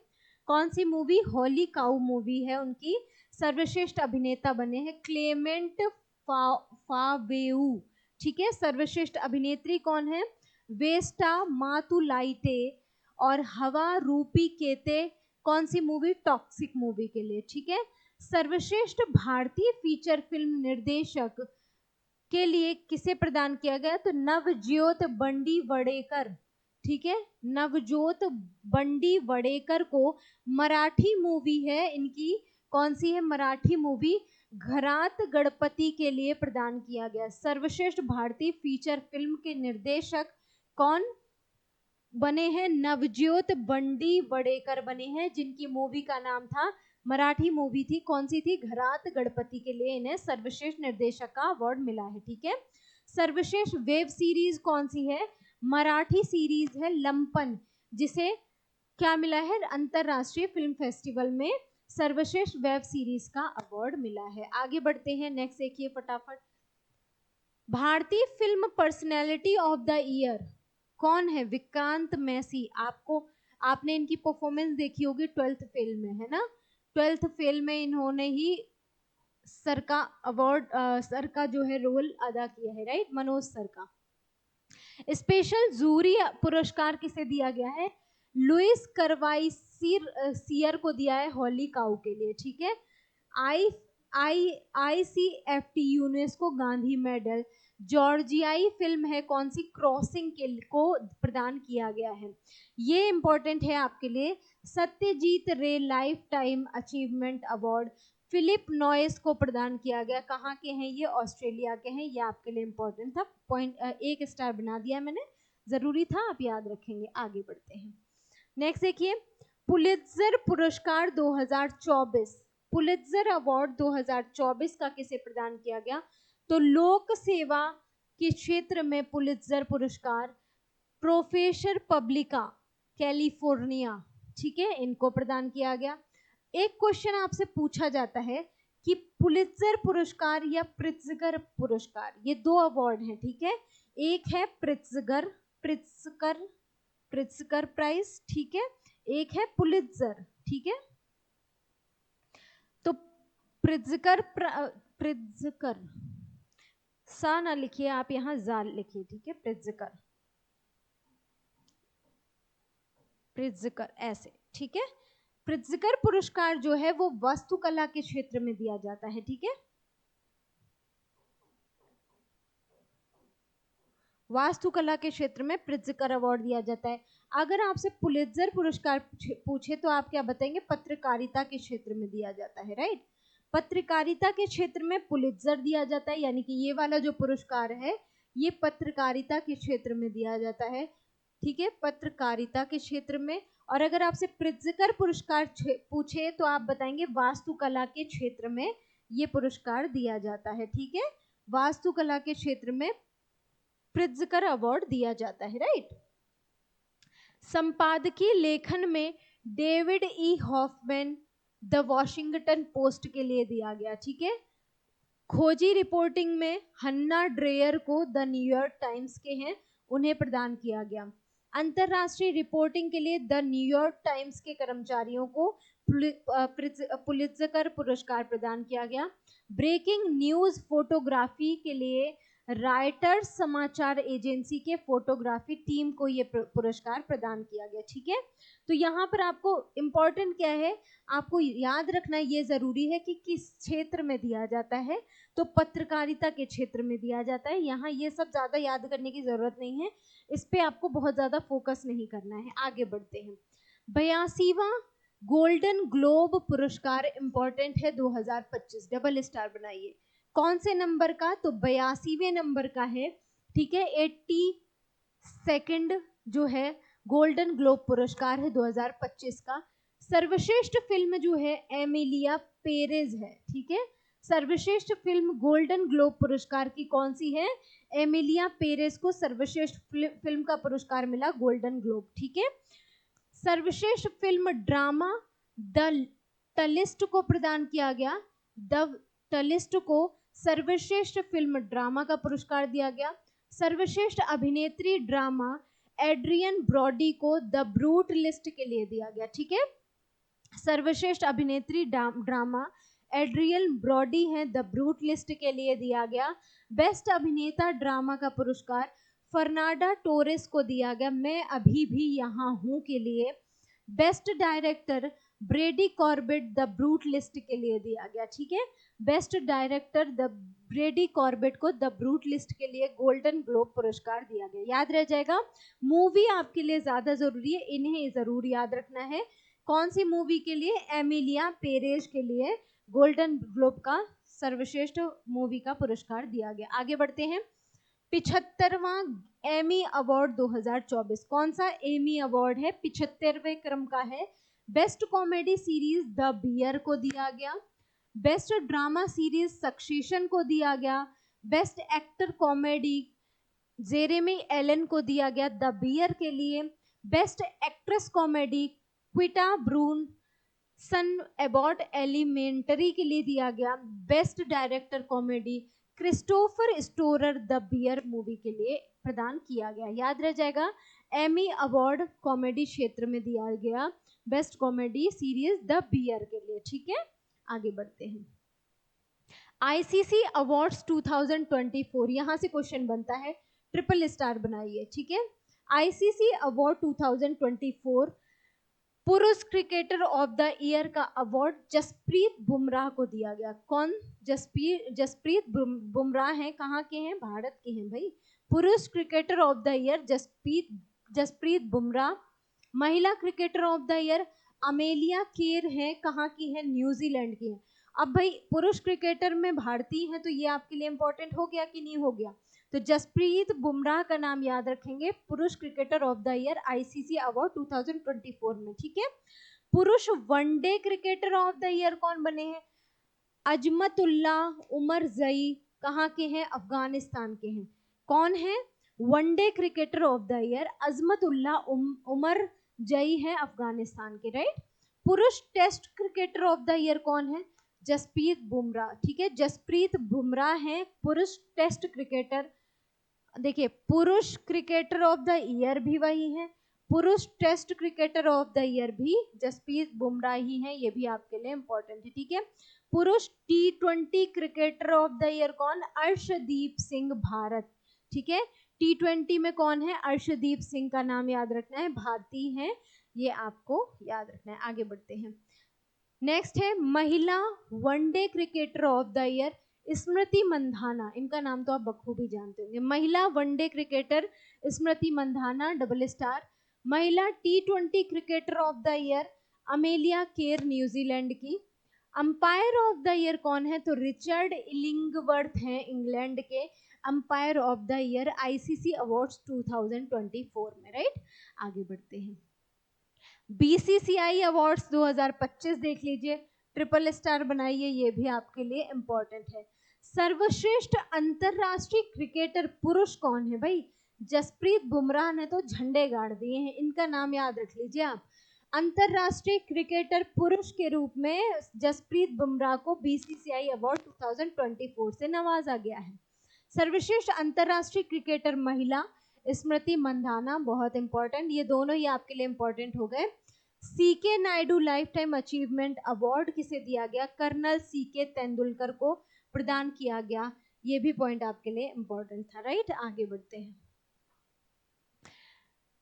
[SPEAKER 1] कौन सी मूवी? हॉली काउ मूवी है उनकी। सर्वश्रेष्ठ अभिनेता बने हैं क्लेमेंट फावेउ। ठीक है, सर्वश्रेष्ठ अभिनेत्री कौन है? वेस्टा मातुलाइटे और हवा रूपी केते। कौन सी मूवी? टॉक्सिक मूवी के लिए। ठीक है, सर्वश्रेष्ठ भारतीय फीचर फिल्म निर्देशक के लिए किसे प्रदान किया गया? तो नवज्योत बंडी वडेकर। ठीक है, नवज्योत बंडी वडेकर को मराठी मूवी है इनकी, कौन सी है? मराठी मूवी घरात गणपति के लिए प्रदान किया गया। सर्वश्रेष्ठ भारतीय फीचर फिल्म के निर्देशक कौन बने हैं? नवज्योत बंडी वडेकर बने हैं, जिनकी मूवी का नाम था, मराठी मूवी थी, कौन सी थी? घरात गणपति के लिए इन्हें सर्वश्रेष्ठ निर्देशक का अवार्ड मिला है। ठीक है, सर्वश्रेष्ठ वेब सीरीज कौन सी है? मराठी सीरीज है लंपन, जिसे क्या मिला है? अंतरराष्ट्रीय फिल्म फेस्टिवल में सर्वश्रेष्ठ वेब सीरीज का अवार्ड मिला है। आगे बढ़ते हैं, नेक्स्ट देखिए फटाफट। भारतीय film personality of the year कौन है? विक्रांत मैसी। आपने इनकी परफॉर्मेंस देखी होगी 12th फेल में, है ना? 12th फेल में इन्होंने ही सर का जो है रोल अदा किया है। राइट, मनोज सर का। स्पेशल जूरी पुरस्कार किसे दिया गया है? लुइस करवाइसियर को दिया है हॉली काउ के लिए। ठीक है, ICFT यूनेस्को गांधी मेडल जॉर्जियाई फिल्म है, कौन सी? क्रॉसिंग को प्रदान किया गया है। ये इंपॉर्टेंट है आपके लिए। Satyajit Ray lifetime achievement award Phillip Noyce को प्रदान किया गया। कहाँ के हैं ये? ऑस्ट्रेलिया के हैं। ये आपके लिए इंपॉर्टेंट था, पॉइंट 1 स्टार बना दिया मैंने, जरूरी था, आप याद रखेंगे। आगे बढ़ते हैं, नेक्स्ट देखिए। पुलित्जर पुरस्कार 2024, पुलित्जर अवार्ड 2024 का किसे प्रदान किया गया? तो लोक सेवा के क्षेत्र में पुलित्जर पुरस्कार प्रोफेसर पब्लिका कैलिफोर्निया, ठीक है, इनको प्रदान किया गया। एक क्वेश्चन आपसे पूछा जाता है कि पुलित्जर पुरस्कार या प्रित्जगर पुरस्कार, ये दो अवार्ड हैं। ठीक है, एक है प्रित्जगर प्राइज, ठीक है, एक है पुलित्जर। ठीक है, तो प्रित्जगर सा ना लिखिए आप, यहां जाल लिखिए। ठीक है, प्रित्जगर ऐसे। ठीक है, प्रित्जगर पुरस्कार जो है वो वास्तुकला के क्षेत्र में दिया जाता है। ठीक है, वास्तुकला के क्षेत्र में प्रित्जगर अवार्ड दिया जाता है। अगर आपसे पुलित्जर पुरस्कार पूछे तो आप क्या बताएंगे? पत्रकारिता के क्षेत्र में दिया जाता है। राइट, पत्रकारिता के क्षेत्र में पुलित्जर दिया जाता है, यानी कि ये वाला जो पुरस्कार है ये पत्रकारिता के क्षेत्र में दिया जाता है, ठीक है, पत्रकारिता के क्षेत्र में। और अगर आपसे प्रित्जकर पुरस्कार पूछे तो आप बताएंगे वास्तुकला के क्षेत्र में ये पुरस्कार दिया जाता है, ठीक है, वास्तुकला के क्षेत्र में प्रित्जकर अवार्ड दिया जाता है, राइट। संपादकीय लेखन में David E Hoffman the Washington Post के लिए दिया गया, ठीक है। खोजी रिपोर्टिंग में हन्ना ड्रेयर को द न्यूयॉर्क टाइम्स के हैं, उन्हें प्रदान किया गया। अंतरराष्ट्रीय रिपोर्टिंग के लिए द न्यूयॉर्क टाइम्स के कर्मचारियों को पुलित्जर पुरस्कार प्रदान किया गया। ब्रेकिंग न्यूज फोटोग्राफी के लिए राइटर्स समाचार एजेंसी के फोटोग्राफी टीम को ये पुरस्कार प्रदान किया गया, ठीक है। तो यहाँ पर आपको इम्पोर्टेंट क्या है, आपको याद रखना ये जरूरी है कि किस क्षेत्र में दिया जाता है, तो पत्रकारिता के क्षेत्र में दिया जाता है। यहाँ ये सब ज्यादा याद करने की जरूरत नहीं है, इस पे आपको बहुत ज्यादा फोकस नहीं करना है। आगे बढ़ते हैं। 82वां गोल्डन ग्लोब पुरस्कार इंपॉर्टेंट है 2025, डबल स्टार बनाइए। कौन से नंबर का, तो 82वें नंबर का है, ठीक है। 82nd जो है गोल्डन ग्लोब पुरस्कार है 2025 का। सर्वश्रेष्ठ फिल्म जो है एमिलिया पेरेज है, ठीक है। सर्वश्रेष्ठ फिल्म गोल्डन ग्लोब पुरस्कार की कौन सी है, एमिलिया पेरेज को सर्वश्रेष्ठ फिल्म का पुरस्कार मिला गोल्डन ग्लोब, ठीक है। सर्वश्रेष्ठ फिल्म ड्रामा द टलिस्ट को प्रदान किया गया, द टलिस्ट को सर्वश्रेष्ठ फिल्म ड्रामा का पुरस्कार दिया गया। सर्वश्रेष्ठ अभिनेत्री ड्रामा एड्रियन ब्रॉडी को द ब्रूट लिस्ट के लिए दिया गया, ठीक है। सर्वश्रेष्ठ अभिनेत्री ड्रामा एड्रियन ब्रॉडी है द ब्रूट लिस्ट के लिए दिया गया। बेस्ट अभिनेता ड्रामा का पुरस्कार फर्नांडा टोरेस को दिया गया, मैं अभी भी यहाँ हूँ के लिए। Best director ब्रेडी Corbett the brutalist के लिए दिया गया, ठीक है। बेस्ट डायरेक्टर द ब्रेडी कॉर्बेट को द ब्रूट लिस्ट के लिए गोल्डन ग्लोब पुरस्कार दिया गया। याद रह जाएगा, मूवी आपके लिए ज्यादा जरूरी है, इन्हें जरूर याद रखना है। कौन सी मूवी के लिए, एमिलिया पेरेज के लिए गोल्डन ग्लोब का सर्वश्रेष्ठ मूवी का पुरस्कार दिया गया। आगे बढ़ते हैं। 75वां एमी अवार्ड 2024, कौन सा एमी अवार्ड है, 75वें क्रम का है। Best comedy series the Bear को दिया गया। बेस्ट ड्रामा सीरीज सक्सेशन को दिया गया। Best actor comedy Jeremy Allen को दिया गया द बियर के लिए। Best actress comedy Quinta Brunson Abbott elementary के लिए दिया गया। Best director comedy Christopher Storer the bear movie के लिए प्रदान किया गया। याद रह जाएगा, एमी अवार्ड कॉमेडी क्षेत्र में दिया गया, best comedy series the beer के लिए, ठीक है। आगे बढ़ते हैं। आईसीसी अवार्ड्स 2024, यहां से क्वेश्चन बनता है, ट्रिपल स्टार बनाइए, ठीक है। आईसीसी अवार्ड 2024 पुरुष क्रिकेटर ऑफ द ईयर का अवार्ड जसप्रीत बुमराह को दिया गया। कौन, जसप्रीत बुमराह हैं, कहाँ के हैं, भारत के हैं भाई। पुरुष cricketer of the year Jasprit Bumrah. महिला cricketer of the year Amelia Kerr है, कहाँ की है, न्यूजीलैंड की है। अब भाई पुरुष क्रिकेटर में भारतीय है, तो ये आपके लिए इंपॉर्टेंट हो गया कि नहीं हो गया, तो जसप्रीत बुमराह का नाम याद रखेंगे पुरुष cricketer of the year ICC award 2024 में, ठीक है। पुरुष one day cricketer of the year कौन बने हैं, अजमतुल्ला उमर जई, कहाँ के हैं, अफगानिस्तान के हैं। कौन है, one day cricketer of the year Azmatullah Omarzai है, अफगानिस्तान के, राइट। पुरुष test cricketer of the year कौन है, जसप्रीत बुमराह, ठीक है। जसप्रीत बुमराह हैं पुरुष टेस्ट क्रिकेटर। देखिए, पुरुष क्रिकेटर ऑफ द ईयर भी वही है, पुरुष test cricketer of the year भी जसप्रीत बुमराह ही है, ये भी आपके लिए इंपॉर्टेंट है, ठीक है। पुरुष T20 cricketer of the year कौन, अर्शदीप सिंह, भारत, ठीक है। T20 में कौन है, अर्शदीप सिंह का नाम याद रखना है, भारतीय है, ये आपको याद रखना है। आगे बढ़ते हैं। नेक्स्ट है महिला one day cricketer of the year Smriti Mandhana, इनका नाम तो आप बखूबी जानते होंगे। महिला one day cricketer Smriti Mandhana, double star. महिला T20 cricketer of the year Amelia Kerr, New Zealand की। अंपायर ऑफ द ईयर कौन है? तो रिचर्ड इलिंगवर्थ हैं इंग्लैंड के umpire of the year ICC awards 2024 में, राइट। आगे बढ़ते हैं। बीसीसीआई अवार्ड्स 2025 देख लीजिए, ट्रिपल स्टार बनाइए, ये भी आपके लिए इंपॉर्टेंट है। सर्वश्रेष्ठ अंतरराष्ट्रीय क्रिकेटर पुरुष कौन है? भाई जसप्रीत बुमराह ने तो झंडे गाड़ दिए हैं, इनका नाम याद रख लीजिए आप। अंतरराष्ट्रीय क्रिकेटर पुरुष के रूप में जसप्रीत बुमराह को बीसीसीआई अवार्ड 2024 से नवाजा गया है। सर्वश्रेष्ठ अंतरराष्ट्रीय क्रिकेटर महिला स्मृति मंधाना, बहुत इंपॉर्टेंट, ये दोनों ही आपके लिए इंपॉर्टेंट हो गए। CK Naidu lifetime achievement award किसे दिया गया? कर्नल सीके तेंदुलकर को प्रदान किया गया, ये भी पॉइंट आपके लिए इंपॉर्टेंट था, राइट। आगे बढ़ते हैं।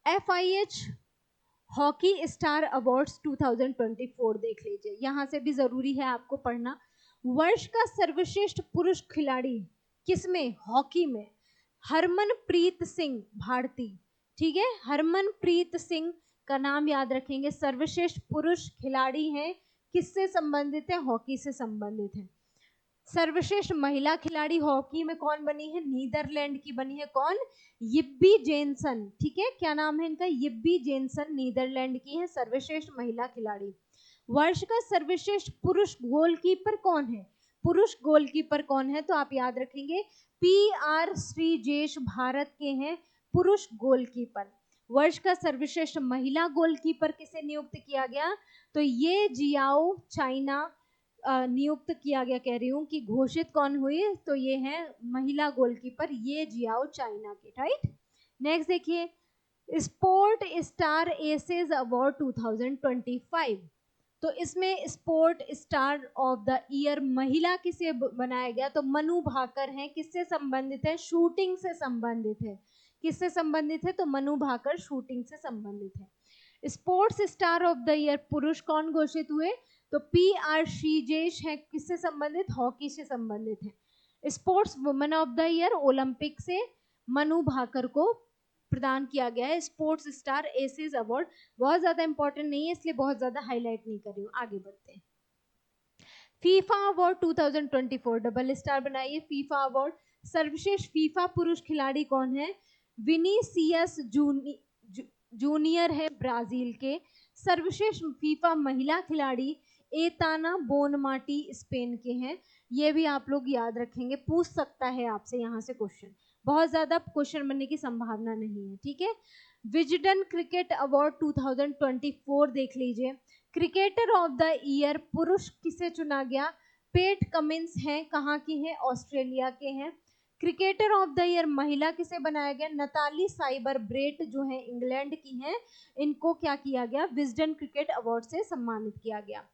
[SPEAKER 1] FIH हॉकी स्टार अवार्ड्स 2024 देख लीजिए, यहां से भी जरूरी है आपको पढ़ना। वर्ष का सर्वश्रेष्ठ पुरुष खिलाड़ी किसमें? हॉकी में हरमनप्रीत सिंह भारती, ठीक है, हरमनप्रीत सिंह का नाम याद रखेंगे। सर्वश्रेष्ठ पुरुष खिलाड़ी हैं, किससे संबंधित है? हॉकी से संबंधित है। सर्वश्रेष्ठ महिला खिलाड़ी हॉकी में कौन बनी है? नीदरलैंड की बनी है, कौन? यिब्बी जेनसन, ठीक है, क्या नाम है इनका? यिब्बी जेनसन, नीदरलैंड की है सर्वश्रेष्ठ महिला खिलाड़ी। वर्ष का सर्वश्रेष्ठ पुरुष गोलकीपर कौन है? पुरुष गोलकीपर कौन है? तो आप याद रखेंगे PR श्रीजेश भारत के हैं पुरुष गोलकीपर। वर्ष का सर्वश्रेष्ठ महिला गोलकीपर किसे नियुक्त किया गया? तो ये जियाओ चाइना नियुक्त किया गया, कह रही हूँ कि घोषित कौन हुई? तो ये है महिला गोलकीपर ये जियाओ चाइना के, राइट। नेक्स्ट देखिए, स्पोर्ट स्टार एसेज अवार्ड 2025, तो इसमें sport star of the year महिला किसे बनाया गया? तो मनु भाकर हैं, किससे संबंधित है? शूटिंग से संबंधित है। किससे संबंधित है? तो मनु भाकर शूटिंग से संबंधित है। Sports star of the year पुरुष कौन घोषित हुए? तो PR श्रीजेश है, किससे संबंधित? हॉकी से संबंधित है। Sports women of the year Olympic से मनु भाकर को प्रदान किया गया है। स्पोर्ट्स स्टार एसेज अवार्ड बहुत ज्यादा इंपॉर्टेंट नहीं है, इसलिए बहुत ज्यादा हाईलाइट नहीं कर रही हूँ। आगे बढ़ते हैं। फीफा अवार्ड 2024 डबल स्टार बनाइए। फीफा अवार्ड सर्वश्रेष्ठ फीफा पुरुष खिलाड़ी कौन है? विनीसियस जूनियर है ब्राजील के। सर्वश्रेष्ठ फीफा महिला खिलाड़ी एताना बोनमाटी स्पेन के हैं। ये भी आप लोग याद रखेंगे, पूछ सकता है आपसे यहाँ से क्वेश्चन, बहुत ज्यादा क्वेश्चन बनने की संभावना नहीं है, ठीक है। विजडन क्रिकेट अवार्ड 2024 देख लीजिए। क्रिकेटर ऑफ द ईयर पुरुष किसे चुना गया? पेट कमिंस हैं, कहाँ की हैं? ऑस्ट्रेलिया के हैं। क्रिकेटर ऑफ द ईयर महिला किसे बनाया गया? नताली साइबर ब्रेट जो है इंग्लैंड की हैं, इनको क्या किया गया? विजडन क्रिकेट अवार्ड से सम्मानित किया गया।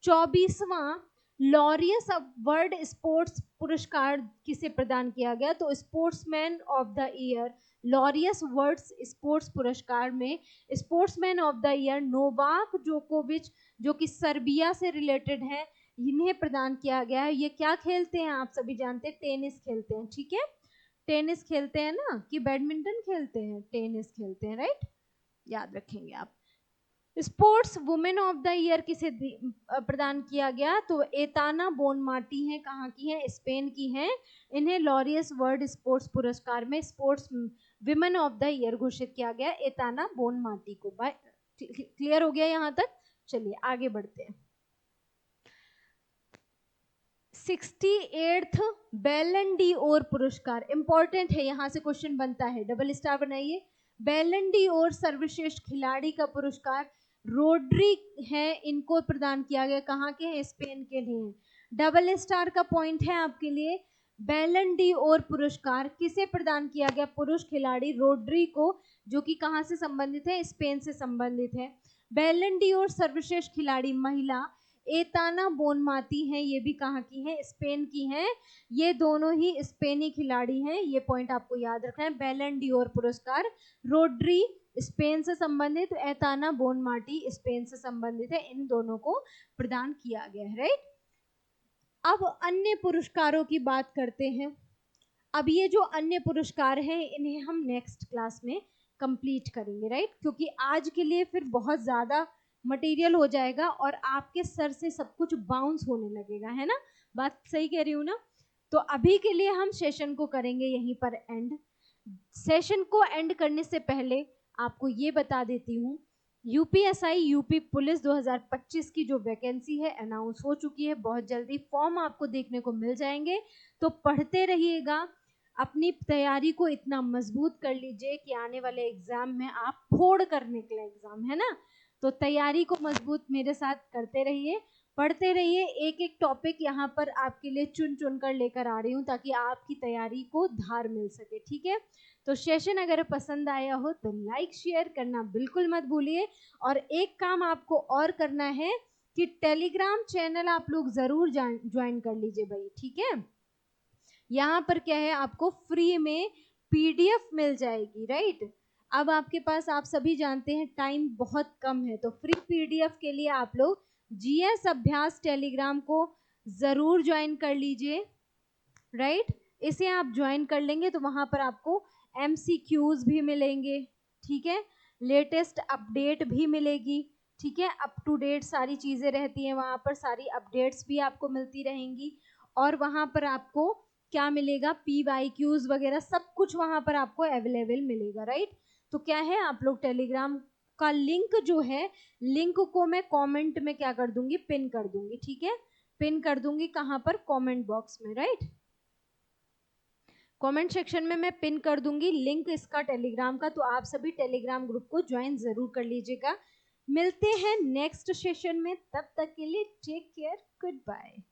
[SPEAKER 1] 24वां लॉरियस वर्ल्ड स्पोर्ट्स पुरस्कार किसे प्रदान किया गया? तो sportsman of the year Laureus world sports पुरस्कार में sportsman of the year Novak जोकोविच जो कि सर्बिया से रिलेटेड है, इन्हें प्रदान किया गया है। ये क्या खेलते हैं? आप सभी जानते हैं, टेनिस खेलते हैं, ठीक है। टेनिस खेलते हैं ना, कि बैडमिंटन खेलते हैं? टेनिस खेलते हैं, राइट, याद रखेंगे आप। Sports women of the year किसे प्रदान किया गया? तो एताना बोनमाटी हैं, कहाँ की हैं? स्पेन की हैं। इन्हें लॉरियस वर्ल्ड स्पोर्ट्स पुरस्कार में sports women of the year घोषित किया गया एताना बोनमाटी को। क्लियर हो गया यहाँ तक? चलिए आगे बढ़ते हैं। 68th बैलन डी ओर पुरस्कार इंपॉर्टेंट है, यहाँ से क्वेश्चन बनता है, डबल स्टार बनाइए। बैलन डी ओर सर्वश्रेष्ठ खिलाड़ी का पुरस्कार रोड्री है, इनको प्रदान किया गया, कहाँ के हैं? स्पेन के लिए। डबल स्टार का पॉइंट है आपके लिए। बैलन डी ओर पुरस्कार किसे प्रदान किया गया? पुरुष खिलाड़ी रोड्री को, जो कि कहाँ से संबंधित है? स्पेन से संबंधित है। बैलन डी ओर सर्वश्रेष्ठ खिलाड़ी महिला एताना बोनमाती हैं, ये भी कहाँ की हैं? स्पेन की हैं। ये दोनों ही स्पेनी खिलाड़ी हैं, ये पॉइंट आपको याद रखना है। बैलन डी ओर पुरस्कार रोड्री स्पेन से संबंधित, एताना बोनमाटी स्पेन से संबंधित है, इन दोनों को प्रदान किया गया है, राइट। अब अन्य पुरस्कारों की बात करते हैं। अब ये जो अन्य पुरस्कार हैं इन्हें हम नेक्स्ट क्लास में कंप्लीट करेंगे, राइट, क्योंकि आज के लिए फिर बहुत ज़्यादा मटेरियल हो जाएगा और आपके सर से सब कुछ बाउंस होने लगेगा, है ना? बात सही कह रही हूँ ना? तो अभी के लिए हम सेशन को करेंगे यहीं पर एंड। सेशन को एंड करने से पहले आपको ये बता देती हूँ, यूपीएसआई यूपी पुलिस 2025 की जो वैकेंसी है अनाउंस हो चुकी है। बहुत जल्दी फॉर्म आपको देखने को मिल जाएंगे, तो पढ़ते रहिएगा, अपनी तैयारी को इतना मजबूत कर लीजिए कि आने वाले एग्जाम में आप फोड़ कर निकले एग्जाम, है ना? तो तैयारी को मजबूत मेरे साथ करते रहिए, पढ़ते रहिए। एक एक टॉपिक यहाँ पर आपके लिए चुन चुन कर लेकर आ रही हूँ ताकि आपकी तैयारी को धार मिल सके, ठीक है? तो सेशन अगर पसंद आया हो तो लाइक शेयर करना बिल्कुल मत भूलिए। और एक काम आपको और करना है कि टेलीग्राम चैनल आप लोग जरूर ज्वाइन कर लीजिए भाई, ठीक है? यहाँ पर क्या है, आपको फ्री में पीडीएफ मिल जाएगी, राइट? अब आपके पास, आप सभी जानते हैं टाइम बहुत कम है, तो फ्री पीडीएफ के लिए आप लोग जीएस अभ्यास टेलीग्राम को जरूर ज्वाइन कर लीजिए, राइट? इसे आप ज्वाइन कर लेंगे तो वहां पर आपको एमसीक्यूज भी मिलेंगे, ठीक है? लेटेस्ट अपडेट भी मिलेगी, ठीक है? अप टू डेट सारी चीजें रहती हैं वहां पर, सारी अपडेट्स भी आपको मिलती रहेंगी। और वहां पर आपको क्या मिलेगा, पीवाईक्यूज वगैरह सब कुछ वहां पर आपको अवेलेबल मिलेगा, राइट? तो क्या है, आप लोग टेलीग्राम का लिंक जो है, लिंक को मैं कमेंट में क्या कर दूंगी, पिन कर दूंगी, ठीक है? पिन कर दूंगी कहां पर, कमेंट बॉक्स में, राइट? कमेंट सेक्शन में मैं पिन कर दूंगी लिंक इसका टेलीग्राम का, तो आप सभी टेलीग्राम ग्रुप को ज्वाइन जरूर कर लीजिएगा। मिलते हैं नेक्स्ट सेशन में, तब तक के लिए टेक केयर, गुड बाय।